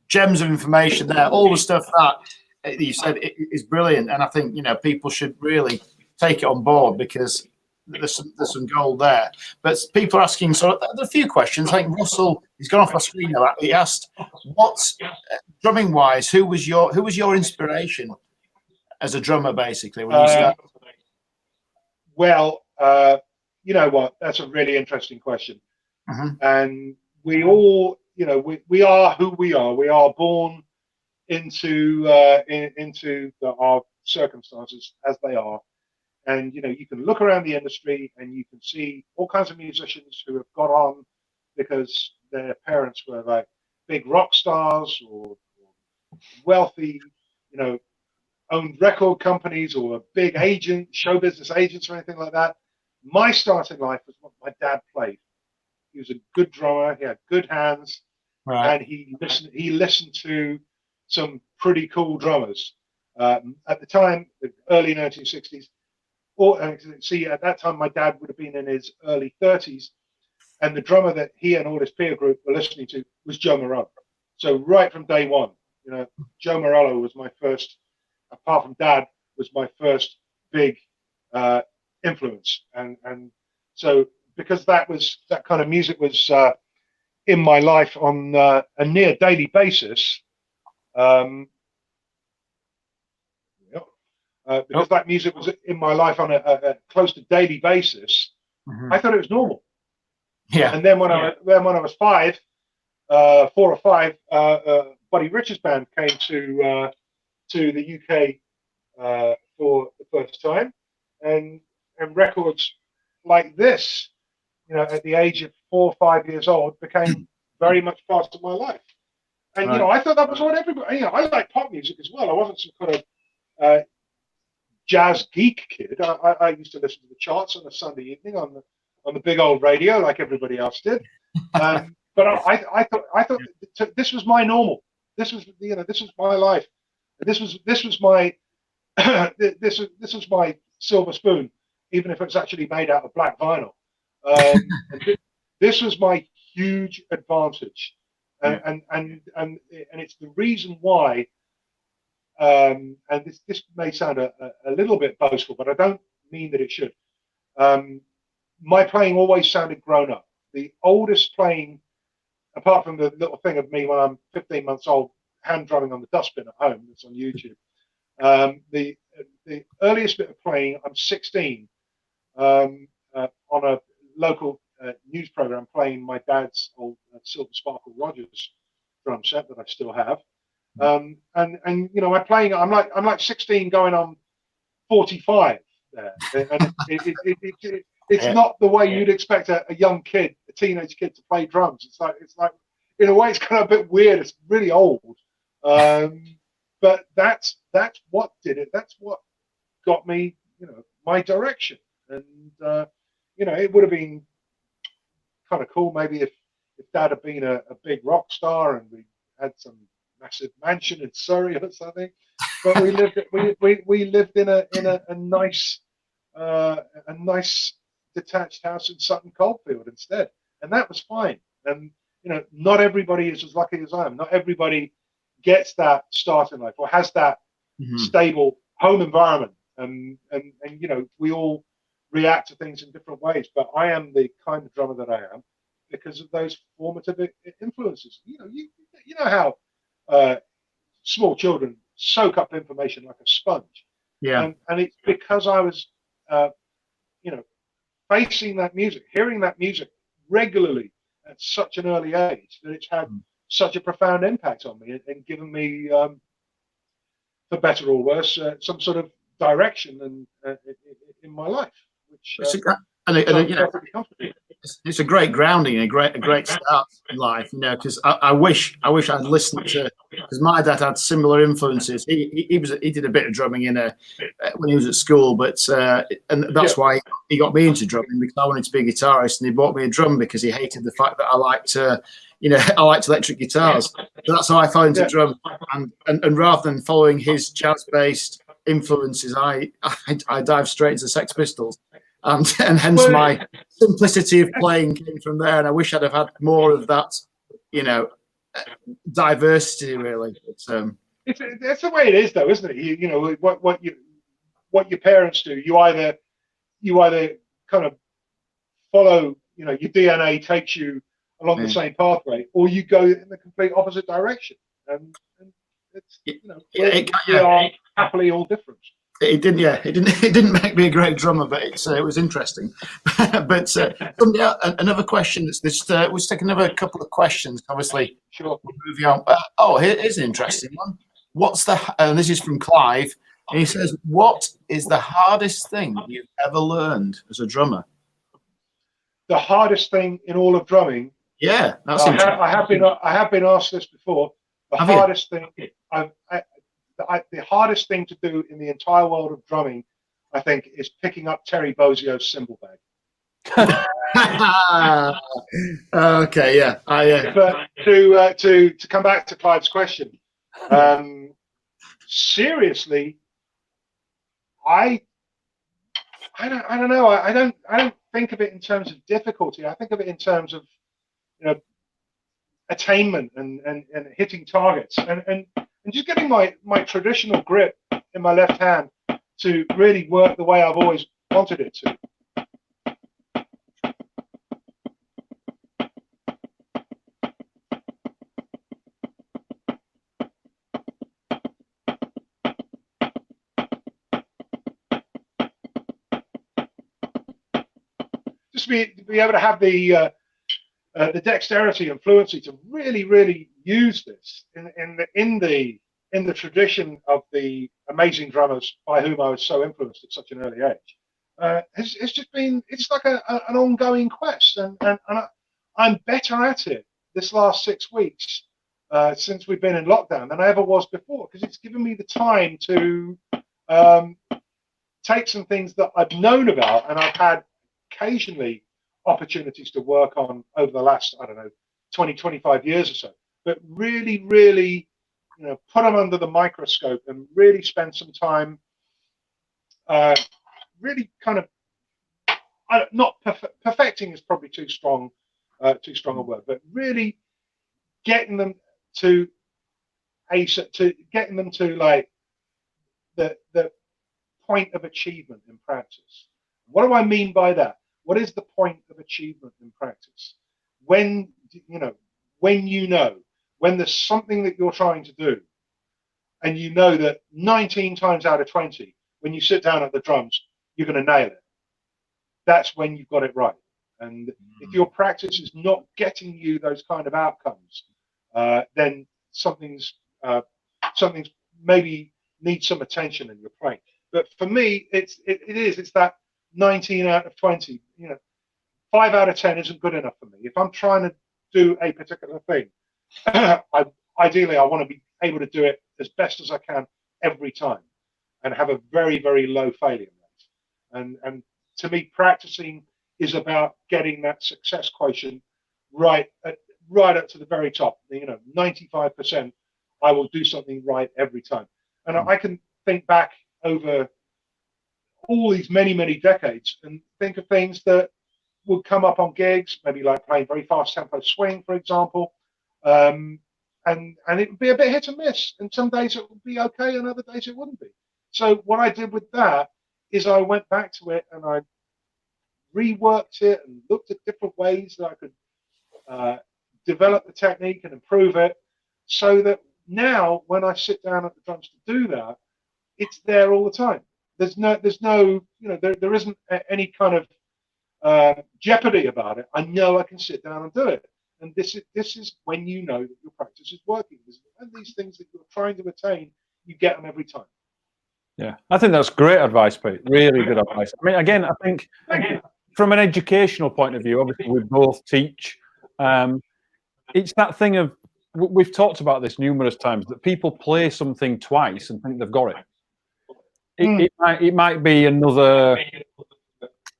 Speaker 1: gems of information there, all the stuff that you said is brilliant, and I think people should really take it on board because there's some gold there. But people are asking a few questions. I think Russell, he's gone off my screen now. He asked, "What drumming wise? Who was your inspiration as a drummer, basically, when you started?"
Speaker 2: Well, you know what? That's a really interesting question, and we all, we are who we are. We are born into our circumstances as they are. And you can look around the industry and you can see all kinds of musicians who have got on because their parents were like big rock stars or wealthy, owned record companies or big show business agents or anything like that. My starting life was what my dad played. He was a good drummer. He had good hands, and he listened to some pretty cool drummers at the time, the early 1960s. See, at that time, my dad would have been in his early 30s, and the drummer that he and all his peer group were listening to was Joe Morello. So right from day one, Joe Morello was my first, apart from Dad, was my first big influence. And so because that kind of music was in my life on a near daily basis, because that music was in my life on a close to daily basis, I thought it was normal.
Speaker 1: Yeah.
Speaker 2: And then when I was 4 or 5, Buddy Richards' band came to the UK for the first time, and records like this, at the age of 4 or 5 years old, became very much part of my life. And I thought that was what everybody. I like pop music as well. I wasn't some kind of jazz geek kid. I used to listen to the charts on a Sunday evening on the big old radio like everybody else did. But I thought this was my normal. This was this was my life. This was my this was my silver spoon, even if it's actually made out of black vinyl. This was my huge advantage, and it's the reason why. And this may sound a little bit boastful, but I don't mean that it should. My playing always sounded grown up. The oldest playing, apart from the little thing of me when I'm 15 months old, hand drumming on the dustbin at home, that's on YouTube. The earliest bit of playing, I'm 16, on a local news program, playing my dad's old Silver Sparkle Rogers drum set that I still have. And I'm like 16 going on 45 there, and it's not the way you'd expect a young kid, a teenage kid, to play drums. It's like in a way it's kind of a bit weird. It's really old, but that's what did it. That's what got me, my direction. And it would have been kind of cool maybe if Dad had been a big rock star and we had some massive mansion in Surrey or something, but we lived in a nice detached house in Sutton Coldfield instead, and that was fine. And not everybody is as lucky as I am. Not everybody gets that start in life or has that stable home environment, and we all react to things in different ways. But I am the kind of drummer that I am because of those formative influences. You know how small children soak up information like a sponge.
Speaker 1: Yeah.
Speaker 2: And it's because I was, facing that music, hearing that music regularly at such an early age that it's had such a profound impact on me and given me, for better or worse, some sort of direction in my life, which
Speaker 1: you know, it's a great grounding, a great start in life, you know. Because I wish I'd listened to, because my dad had similar influences. He did a bit of drumming when he was at school, but and that's why he got me into drumming, because I wanted to be a guitarist, and he bought me a drum because he hated the fact that I liked I liked electric guitars. So that's how I fell into drum, and rather than following his jazz-based influences, I dived straight into Sex Pistols. And hence my simplicity of playing came from there. And I wish I'd have had more of that, you know, diversity, really. It's
Speaker 2: that's the way it is, though, isn't it? You know what your parents do. You either kind of follow, you know, your DNA takes you along the same pathway, or you go in the complete opposite direction. And it's, you know, we are happily all different.
Speaker 1: It didn't make me a great drummer, but it was interesting. But another question. Let's take another couple of questions. Obviously,
Speaker 2: sure.
Speaker 1: Moving on. Here's an interesting one. And this is from Clive, and he says, "What is the hardest thing you've ever learned as a drummer?"
Speaker 2: The hardest thing in all of drumming.
Speaker 1: Yeah, that's interesting.
Speaker 2: I have been asked this before. The hardest thing to do in the entire world of drumming, I think, is picking up Terry Bozzio's cymbal bag.
Speaker 1: Okay, yeah.
Speaker 2: But to come back to Clive's question, seriously, I don't know. I don't think of it in terms of difficulty. I think of it in terms of, you know, attainment and hitting targets and just getting my traditional grip in my left hand to really work the way I've always wanted it to. Just be able to have the dexterity and fluency to really use this in the tradition of the amazing drummers by whom I was so influenced at such an early age. It's just been, it's like an ongoing quest, and I'm better at it this last 6 weeks since we've been in lockdown than I ever was before, because it's given me the time to take some things that I've known about and I've had occasionally opportunities to work on over the last, I don't know, 20-25 years or so, but really, you know, put them under the microscope and really spend some time really kind of, not perfecting is probably too strong a word, but really getting them to like the point of achievement in practice. What do I mean by that? What is the point of achievement in practice? When there's something that you're trying to do, and you know that 19 times out of 20, when you sit down at the drums, you're going to nail it. That's when you've got it right. And if your practice is not getting you those kind of outcomes, then something's maybe needs some attention in your playing. But for me, it's that 19 out of 20. You know, 5 out of 10 isn't good enough for me. If I'm trying to do a particular thing, ideally I want to be able to do it as best as I can every time, and have a very low failure rate. And to me, practicing is about getting that success quotient right up to the very top. You know, 95%, I will do something right every time. And I can think back over all these many decades and think of things that would come up on gigs, maybe like playing very fast tempo swing, for example, and it would be a bit hit and miss. And some days it would be okay, and other days it wouldn't be. So what I did with that is I went back to it and I reworked it and looked at different ways that I could develop the technique and improve it, so that now when I sit down at the drums to do that, it's there all the time. There's no, you know, there isn't any kind of jeopardy about it. I know I can sit down and do it. And this is when you know that your practice is working. And these things that you're trying to attain, you get them every time.
Speaker 3: Yeah, I think that's great advice, Pete. Really good advice. I mean, again, I think from an educational point of view, obviously we both teach. It's that thing of, we've talked about this numerous times, that people play something twice and think they've got it. It might be another.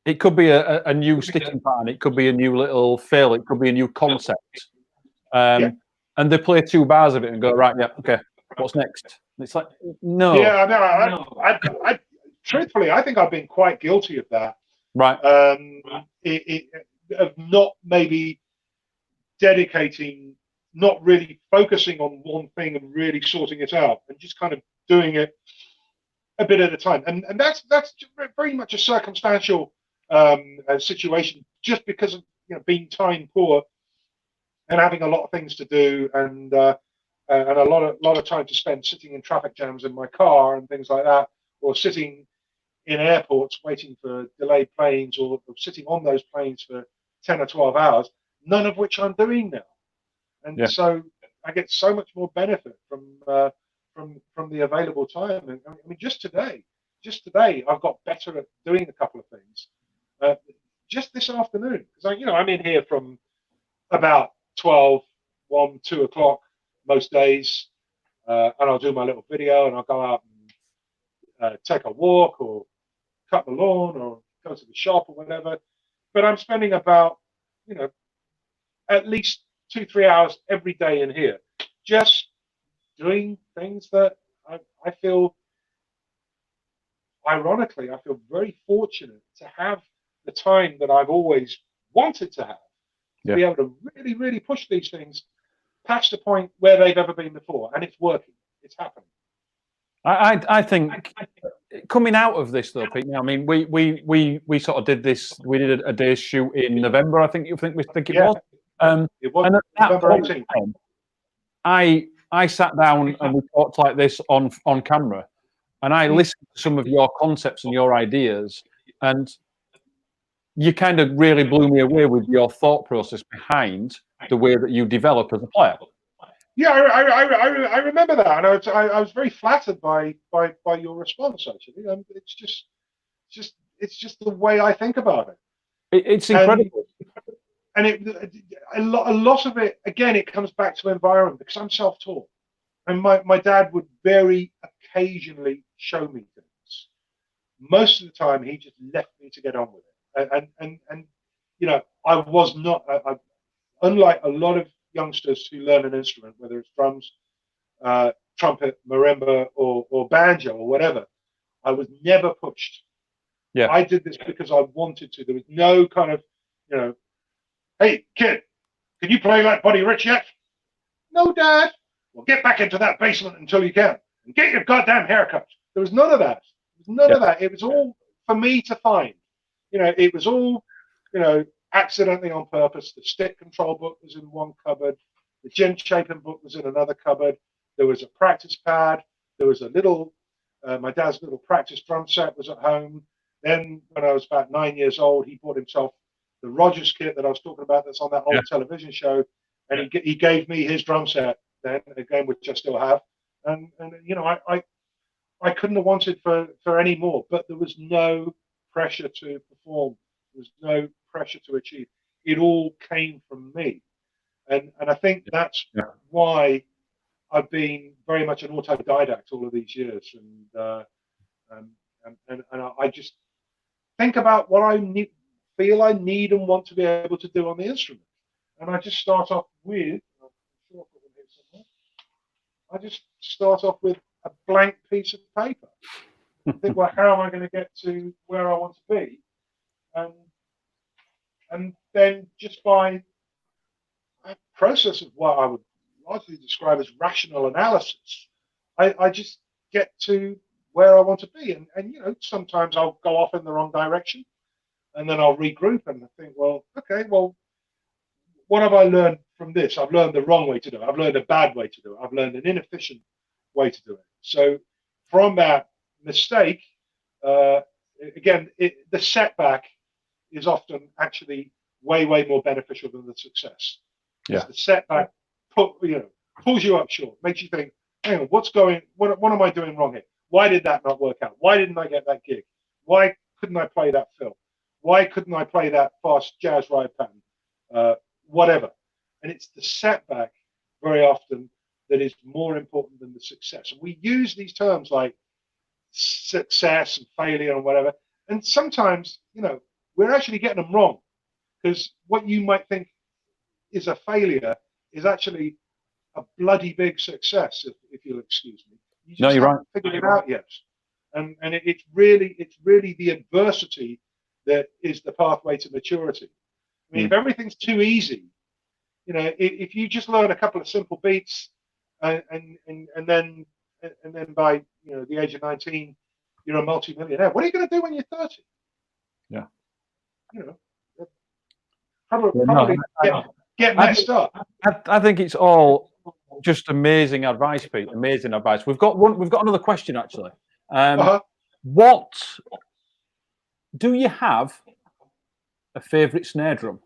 Speaker 3: It could be a new stitching pattern. It could be a new little fill. It could be a new concept. And they play 2 bars of it and go, right, yeah, okay, what's next? And it's like, no.
Speaker 2: Yeah, I truthfully, I think I've been quite guilty of that.
Speaker 3: Right.
Speaker 2: Of not maybe dedicating, not really focusing on one thing and really sorting it out, and just kind of doing it a bit at a time. And that's very much a circumstantial situation, just because of being time poor and having a lot of things to do, and a lot of time to spend sitting in traffic jams in my car and things like that, or sitting in airports waiting for delayed planes, or sitting on those planes for 10 or 12 hours, none of which I'm doing now. And so I get so much more benefit from the available time. And I mean, just today, I've got better at doing a couple of things. Just this afternoon, because I'm in here from about 12, 1, 2 o'clock most days, and I'll do my little video, and I'll go out and take a walk, or cut the lawn, or go to the shop, or whatever. But I'm spending about at least 2-3 hours every day in here, just doing things that I feel, ironically, I feel very fortunate to have the time that I've always wanted to have, to be able to really, really push these things past the point where they've ever been before. And it's working. It's happening.
Speaker 3: I think coming out of this, though, Pete, I mean, we sort of did this. We did a day's shoot in November, I think it was.
Speaker 2: It was
Speaker 3: and at that
Speaker 2: November
Speaker 3: point,
Speaker 2: 18th.
Speaker 3: I sat down and we talked like this on camera, and I listened to some of your concepts and your ideas, and you kind of really blew me away with your thought process behind the way that you develop as a player.
Speaker 2: Yeah, I remember that, and I was very flattered by your response. Actually, it's just the way I think about it.
Speaker 3: It's incredible.
Speaker 2: And a lot of it, again, it comes back to environment, because I'm self-taught, and my dad would very occasionally show me things. Most of the time, he just left me to get on with it, and I was not, unlike a lot of youngsters who learn an instrument, whether it's drums, trumpet, marimba, or banjo, or whatever. I was never pushed.
Speaker 3: Yeah,
Speaker 2: I did this because I wanted to. There was no kind of, hey, kid, can you play like Buddy Rich yet? No, Dad. Well, get back into that basement until you can, and get your goddamn haircut. There was none of that. None of that. It was all for me to find. It was all, accidentally on purpose. The stick control book was in one cupboard. The gin shaping book was in another cupboard. There was a practice pad. There was a little, my dad's little practice drum set was at home. Then when I was about 9 years old, he bought himself the Rogers kit that I was talking about that's on that old television show. And he gave me his drum set then, again, which I still have. And I couldn't have wanted for any more, but there was no pressure to perform. There was no pressure to achieve. It all came from me. And I think that's why I've been very much an autodidact all of these years. And I just think about what I feel I need and want to be able to do on the instrument. And I just start off with, a blank piece of paper. I think, well, how am I going to get to where I want to be? And then just by a process of what I would largely describe as rational analysis, I just get to where I want to be. And sometimes I'll go off in the wrong direction, and then I'll regroup and think, well, okay, well, what have I learned from this? I've learned the wrong way to do it. I've learned a bad way to do it. I've learned an inefficient way to do it. So from that mistake, again, the setback is often actually way more beneficial than the success.
Speaker 3: Yeah.
Speaker 2: The setback pulls you up short, makes you think, hang on, what am I doing wrong here? Why did that not work out? Why didn't I get that gig? Why couldn't I play that fill? Why couldn't I play that fast jazz ride pattern? Whatever. And it's the setback very often that is more important than the success. And we use these terms like success and failure and whatever. And sometimes, we're actually getting them wrong, because what you might think is a failure is actually a bloody big success, if you'll excuse me. You just haven't figured it out yet. And it's really the adversity that is the pathway to maturity. I mean, if everything's too easy, if you just learn a couple of simple beats and then by the age of 19 you're a multi-millionaire, what are you going to do when you're 30?
Speaker 3: Yeah.
Speaker 2: Probably get messed up.
Speaker 3: I think it's all just amazing advice, Pete. Amazing advice. We've got another question actually. What do you have a favourite snare drum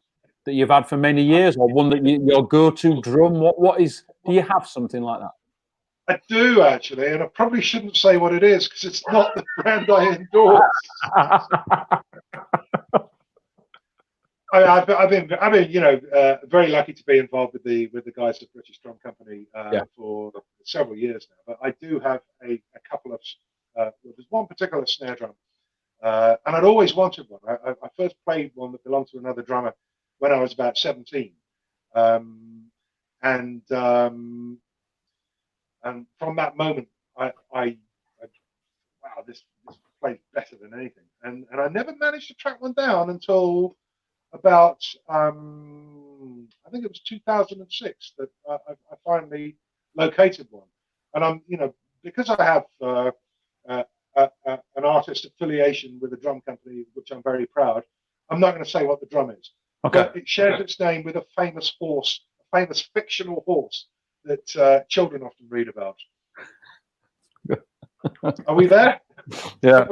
Speaker 3: that you've had for many years, or one that your go-to drum? What is? Do you have something like that?
Speaker 2: I do actually, and I probably shouldn't say what it is because it's not the brand I endorse. I've been very lucky to be involved with the guys at British Drum Company for several years now. But I do have a couple of. There's one particular snare drum, and I'd always wanted one. I first played one that belonged to another drummer when I was about 17, and from that moment, I wow, this plays better than anything. And I never managed to track one down until about I think it was 2006 that I finally located one. And I'm because I have an artist affiliation with a drum company, which I'm very proud. I'm not going to say what the drum is.
Speaker 3: Okay.
Speaker 2: But it shares its name with a famous horse, a famous fictional horse that children often read about. Are we there?
Speaker 3: Yeah.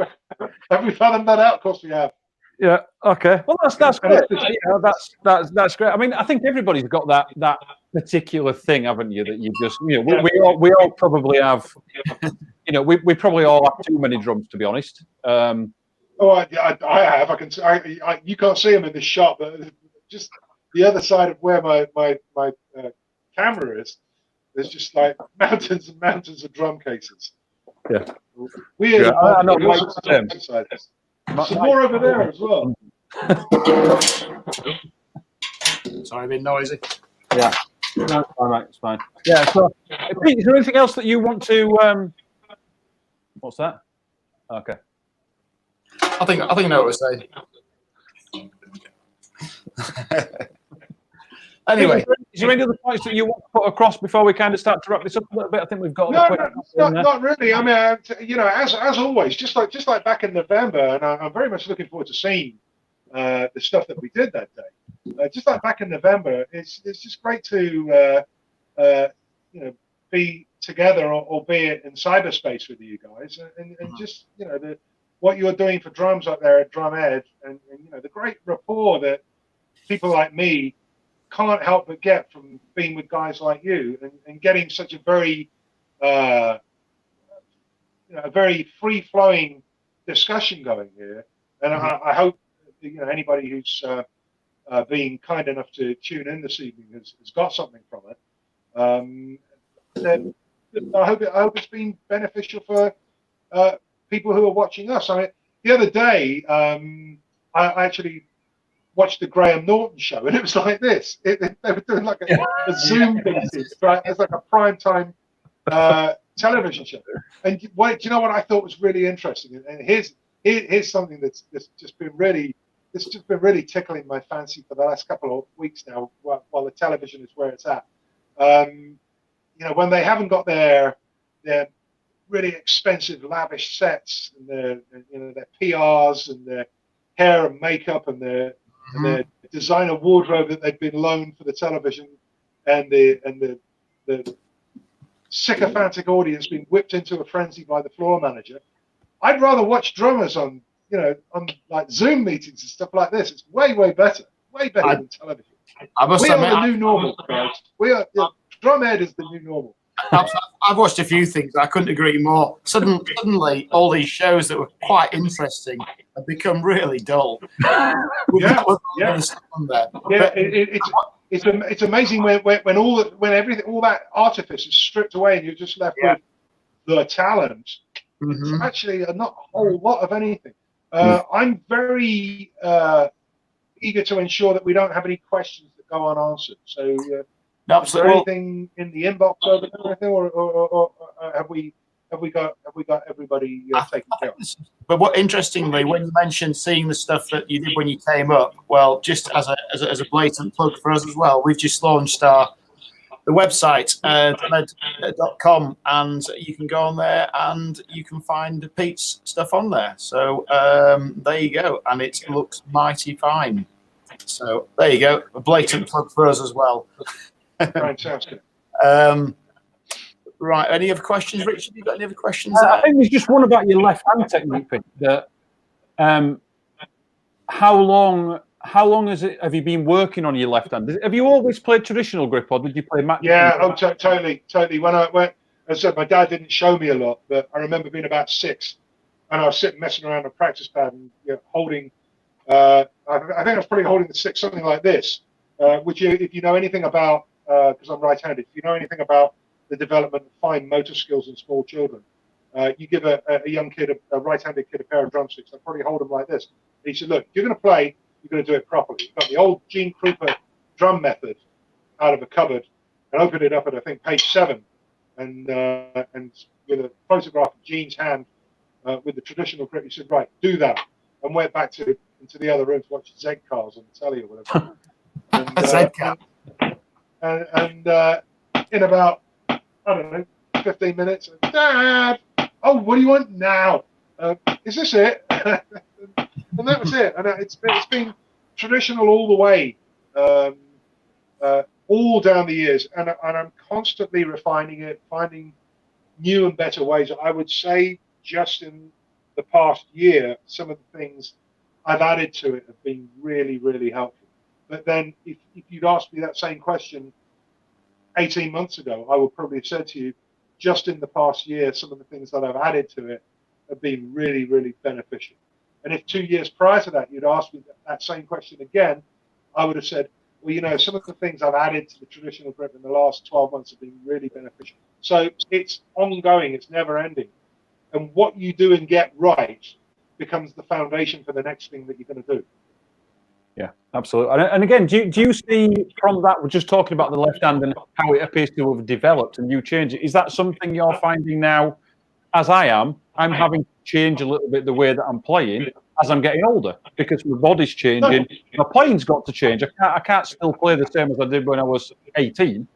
Speaker 2: Have we fathomed that out? Of course we have.
Speaker 3: Yeah. Okay. Well, that's great. That's great. I mean, I think everybody's got that particular thing, haven't you? That you just we all probably have. We probably all have too many drums, to be honest.
Speaker 2: I have. You can't see them in this shot, but just the other side of where my camera is, there's just like mountains and mountains of drum cases.
Speaker 3: Yeah.
Speaker 2: Weird.
Speaker 3: Yeah, I know.
Speaker 2: Some more over there as well.
Speaker 1: Sorry, a bit noisy.
Speaker 3: Yeah. No, it's fine, mate. It's fine. Yeah. So, Pete, is there anything else that you want to? What's that? Okay.
Speaker 1: I think I know what we're saying. Anyway,
Speaker 3: is there any other points that you want to put across before we kind of start to wrap this up a little bit? I think we've got.
Speaker 2: Not really. I mean, as always, just like back in November, and I'm very much looking forward to seeing the stuff that we did that day. Just like back in November, it's just great to be together, albeit in cyberspace with you guys, and just what you're doing for drums up there at Drum Ed, and the great rapport that people like me can't help but get from being with guys like you, and getting such a very free-flowing discussion going here. And I hope anybody who's being kind enough to tune in this evening has got something from it. I hope it's been beneficial for people who are watching us. I mean, the other day I actually watched the Graham Norton show, and it was like this. They were doing like a Zoom meeting, right? It's like a primetime television show. And do you know what I thought was really interesting? And here's something that's just been really tickling my fancy for the last couple of weeks now, while the television is where it's at. When they haven't got their really expensive, lavish sets, and their PRs and their hair and makeup and their designer wardrobe that they've been loaned for the television, and the sycophantic audience being whipped into a frenzy by the floor manager. I'd rather watch drummers on like Zoom meetings and stuff like this. It's way better than television.
Speaker 1: I must
Speaker 2: We are
Speaker 1: admit,
Speaker 2: the new normal, guys. Drumhead is the new normal.
Speaker 1: I've watched a few things. I couldn't agree more. Suddenly, all these shows that were quite interesting have become really dull.
Speaker 2: Yeah. It's amazing when all that artifice is stripped away and you're just left with the talent. It's actually not a whole lot of anything. I'm very eager to ensure that we don't have any questions that go unanswered. So, is there anything in the inbox over there, or have we got everybody taken care of?
Speaker 1: But what interestingly, when you mentioned seeing the stuff that you did when you came up, well, just as a blatant plug for us as well, we've just launched the website, drumed.com, and you can go on there and you can find Pete's stuff on there. So there you go, and it looks mighty fine. So there you go, a blatant plug for us as well.
Speaker 2: Right, sounds good.
Speaker 1: Right, any other questions, Richard? You got any other questions?
Speaker 3: I think there's just one about your left hand technique, Pete. That how long have you been working on your left hand? Have you always played traditional grip, or did you play match?
Speaker 2: Yeah, totally. When as I said, my dad didn't show me a lot, but I remember being about 6, and I was sitting messing around on a practice pad and holding. I think I was probably holding the stick something like this, which if you know anything about, because I'm right-handed, if you know anything about the development of fine motor skills in small children, you give a young kid, a right-handed kid, a pair of drumsticks, they'll probably hold them like this. And he said, look, if you're going to play, you're going to do it properly. You've got the old Gene Krupa drum method out of a cupboard and opened it up at, I think, page 7, and with a photograph of Gene's hand with the traditional grip, he said, right, do that, and went back into the other room to watch Z Cars on the telly or whatever. And in about, I don't know, 15 minutes, Dad, oh, what do you want now? Is this it? And that was it. And it's been traditional all the way, all down the years. And I'm constantly refining it, finding new and better ways. I would say just in the past year, some of the things I've added to it have been really, really helpful. But then if you'd asked me that same question 18 months ago, I would probably have said to you, just in the past year, some of the things that I've added to it have been really, really beneficial. And if 2 years prior to that, you'd asked me that same question again, I would have said, well, some of the things I've added to the traditional grip in the last 12 months have been really beneficial. So it's ongoing, it's never ending. And what you do and get right becomes the foundation for the next thing that you're going to do.
Speaker 3: Yeah, absolutely. And again, do you see from that, we're just talking about the left hand and how it appears to have developed and you change it. Is that something you're finding now, as I am? I'm having to change a little bit the way that I'm playing as I'm getting older because my body's changing. My playing's got to change. I can't still play the same as I did when I was 18.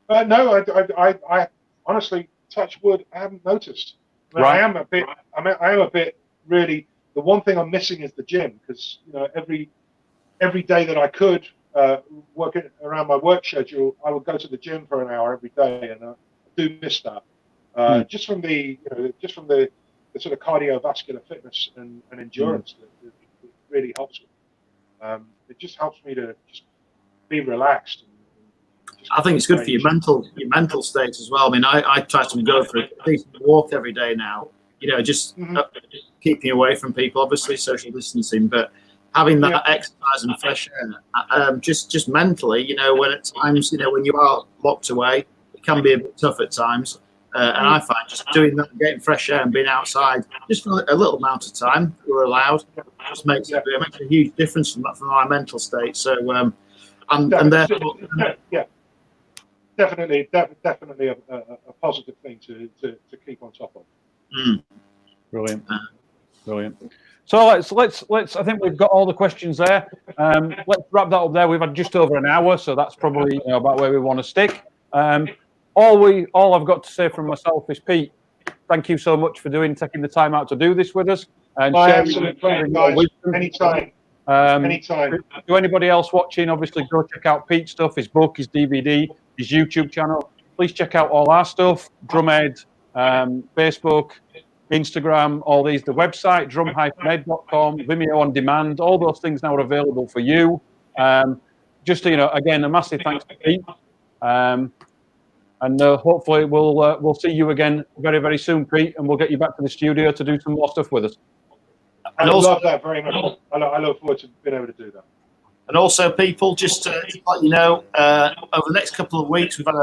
Speaker 2: No, I honestly, touch wood, I haven't noticed. I am a bit really. The one thing I'm missing is the gym because every day that I could work around my work schedule, I would go to the gym for an hour every day, and I do miss that. Just from the sort of cardiovascular fitness and endurance that it really helps with. It just helps me to just be relaxed.
Speaker 1: I think it's good for your mental state as well. I mean, I try to go for a decent walk every day now. Just keeping away from people, obviously social distancing, but having that exercise and fresh air, just mentally, when at times, when you are locked away, it can be a bit tough at times. And I find just doing that, getting fresh air and being outside, just for a little amount of time, we're allowed, just makes a huge difference from my mental state. So, and therefore,
Speaker 2: definitely a positive thing to keep on top of.
Speaker 3: Brilliant. So let's. I think we've got all the questions there. Let's wrap that up there. We've had just over an hour, so that's probably about where we want to stick. All I've got to say from myself is, Pete, thank you so much for taking the time out to do this with us and sharing your wisdom.
Speaker 2: Anytime.
Speaker 3: To anybody else watching, obviously go check out Pete's stuff, his book, his DVD, his YouTube channel. Please check out all our stuff, Drumhead, Facebook, Instagram, all these, the website, drum-ed.com, Vimeo on demand, all those things now are available for you. just again, a massive thanks to Pete, and hopefully we'll see you again very, very soon, Pete, and we'll get you back to the studio to do some more stuff with us.
Speaker 2: I love that very much. I look forward to being able to do that.
Speaker 1: And also, people, just to let you know, over the next couple of weeks, we've had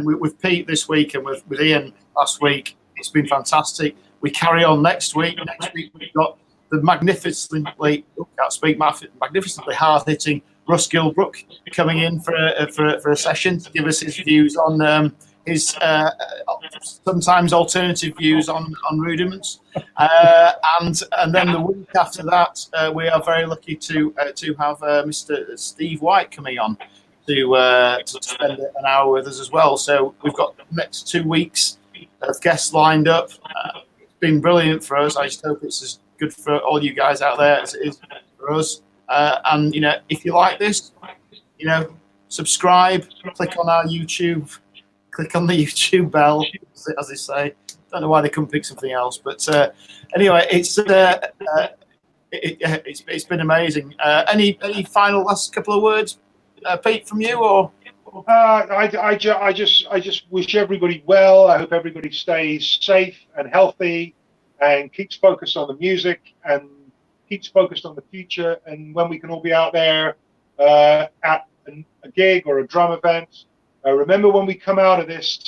Speaker 1: with Pete this week and with Ian last week, it's been fantastic. We carry on next week. Next week we've got the magnificently hard-hitting Russ Gilbrook coming in for a session to give us his views on his sometimes alternative views on rudiments, and then the week after that we are very lucky to have Mr. Steve White coming on to spend an hour with us as well. So we've got the next 2 weeks of guests lined up. It's been brilliant for us. I just hope it's as good for all you guys out there as it is for us. And if you like this, subscribe, click on our YouTube. Click on the YouTube bell, as they say. Don't know why they couldn't pick something else, but anyway, it's been amazing. Any final last couple of words, Pete, from you, or?
Speaker 2: I just wish everybody well. I hope everybody stays safe and healthy, and keeps focused on the music and keeps focused on the future. And when we can all be out there at a gig or a drum event. Remember, when we come out of this,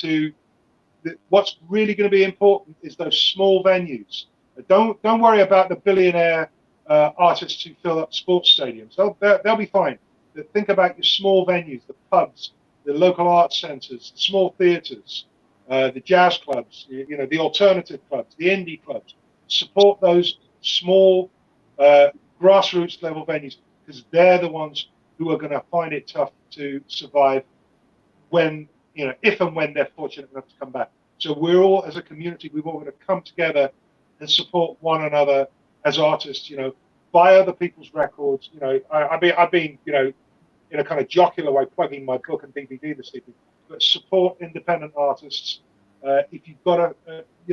Speaker 2: what's really going to be important is those small venues. Don't worry about the billionaire artists who fill up sports stadiums. They'll be fine. But think about your small venues, the pubs, the local arts centres, the small theatres, the jazz clubs, the alternative clubs, the indie clubs. Support those small grassroots level venues, because they're the ones who are going to find it tough to survive when, if and when they're fortunate enough to come back. So we're all, as a community, we've all got to come together and support one another as artists, buy other people's records. I've been, in a kind of jocular way, plugging my book and DVD this evening, but support independent artists. If you've got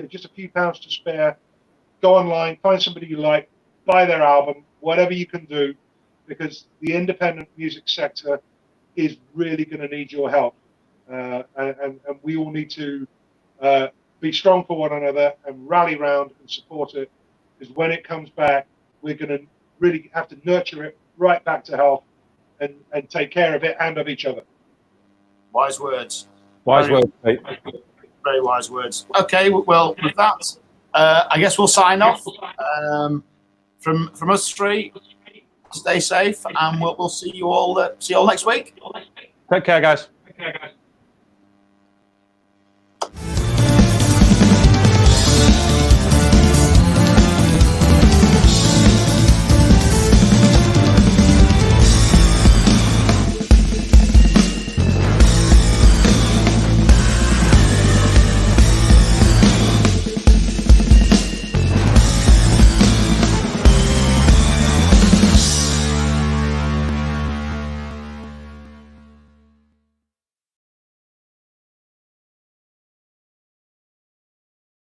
Speaker 2: just a few pounds to spare, go online, find somebody you like, buy their album, whatever you can do, because the independent music sector is really going to need your help. And we all need to be strong for one another and rally round and support it, because when it comes back, we're going to really have to nurture it right back to health and take care of it and of each other.
Speaker 1: Wise words.
Speaker 3: Wise words, Pete.
Speaker 1: Very wise words. Okay, well, with that, I guess we'll sign off from us three. Stay safe, and we'll see you all next week.
Speaker 3: Take care, guys.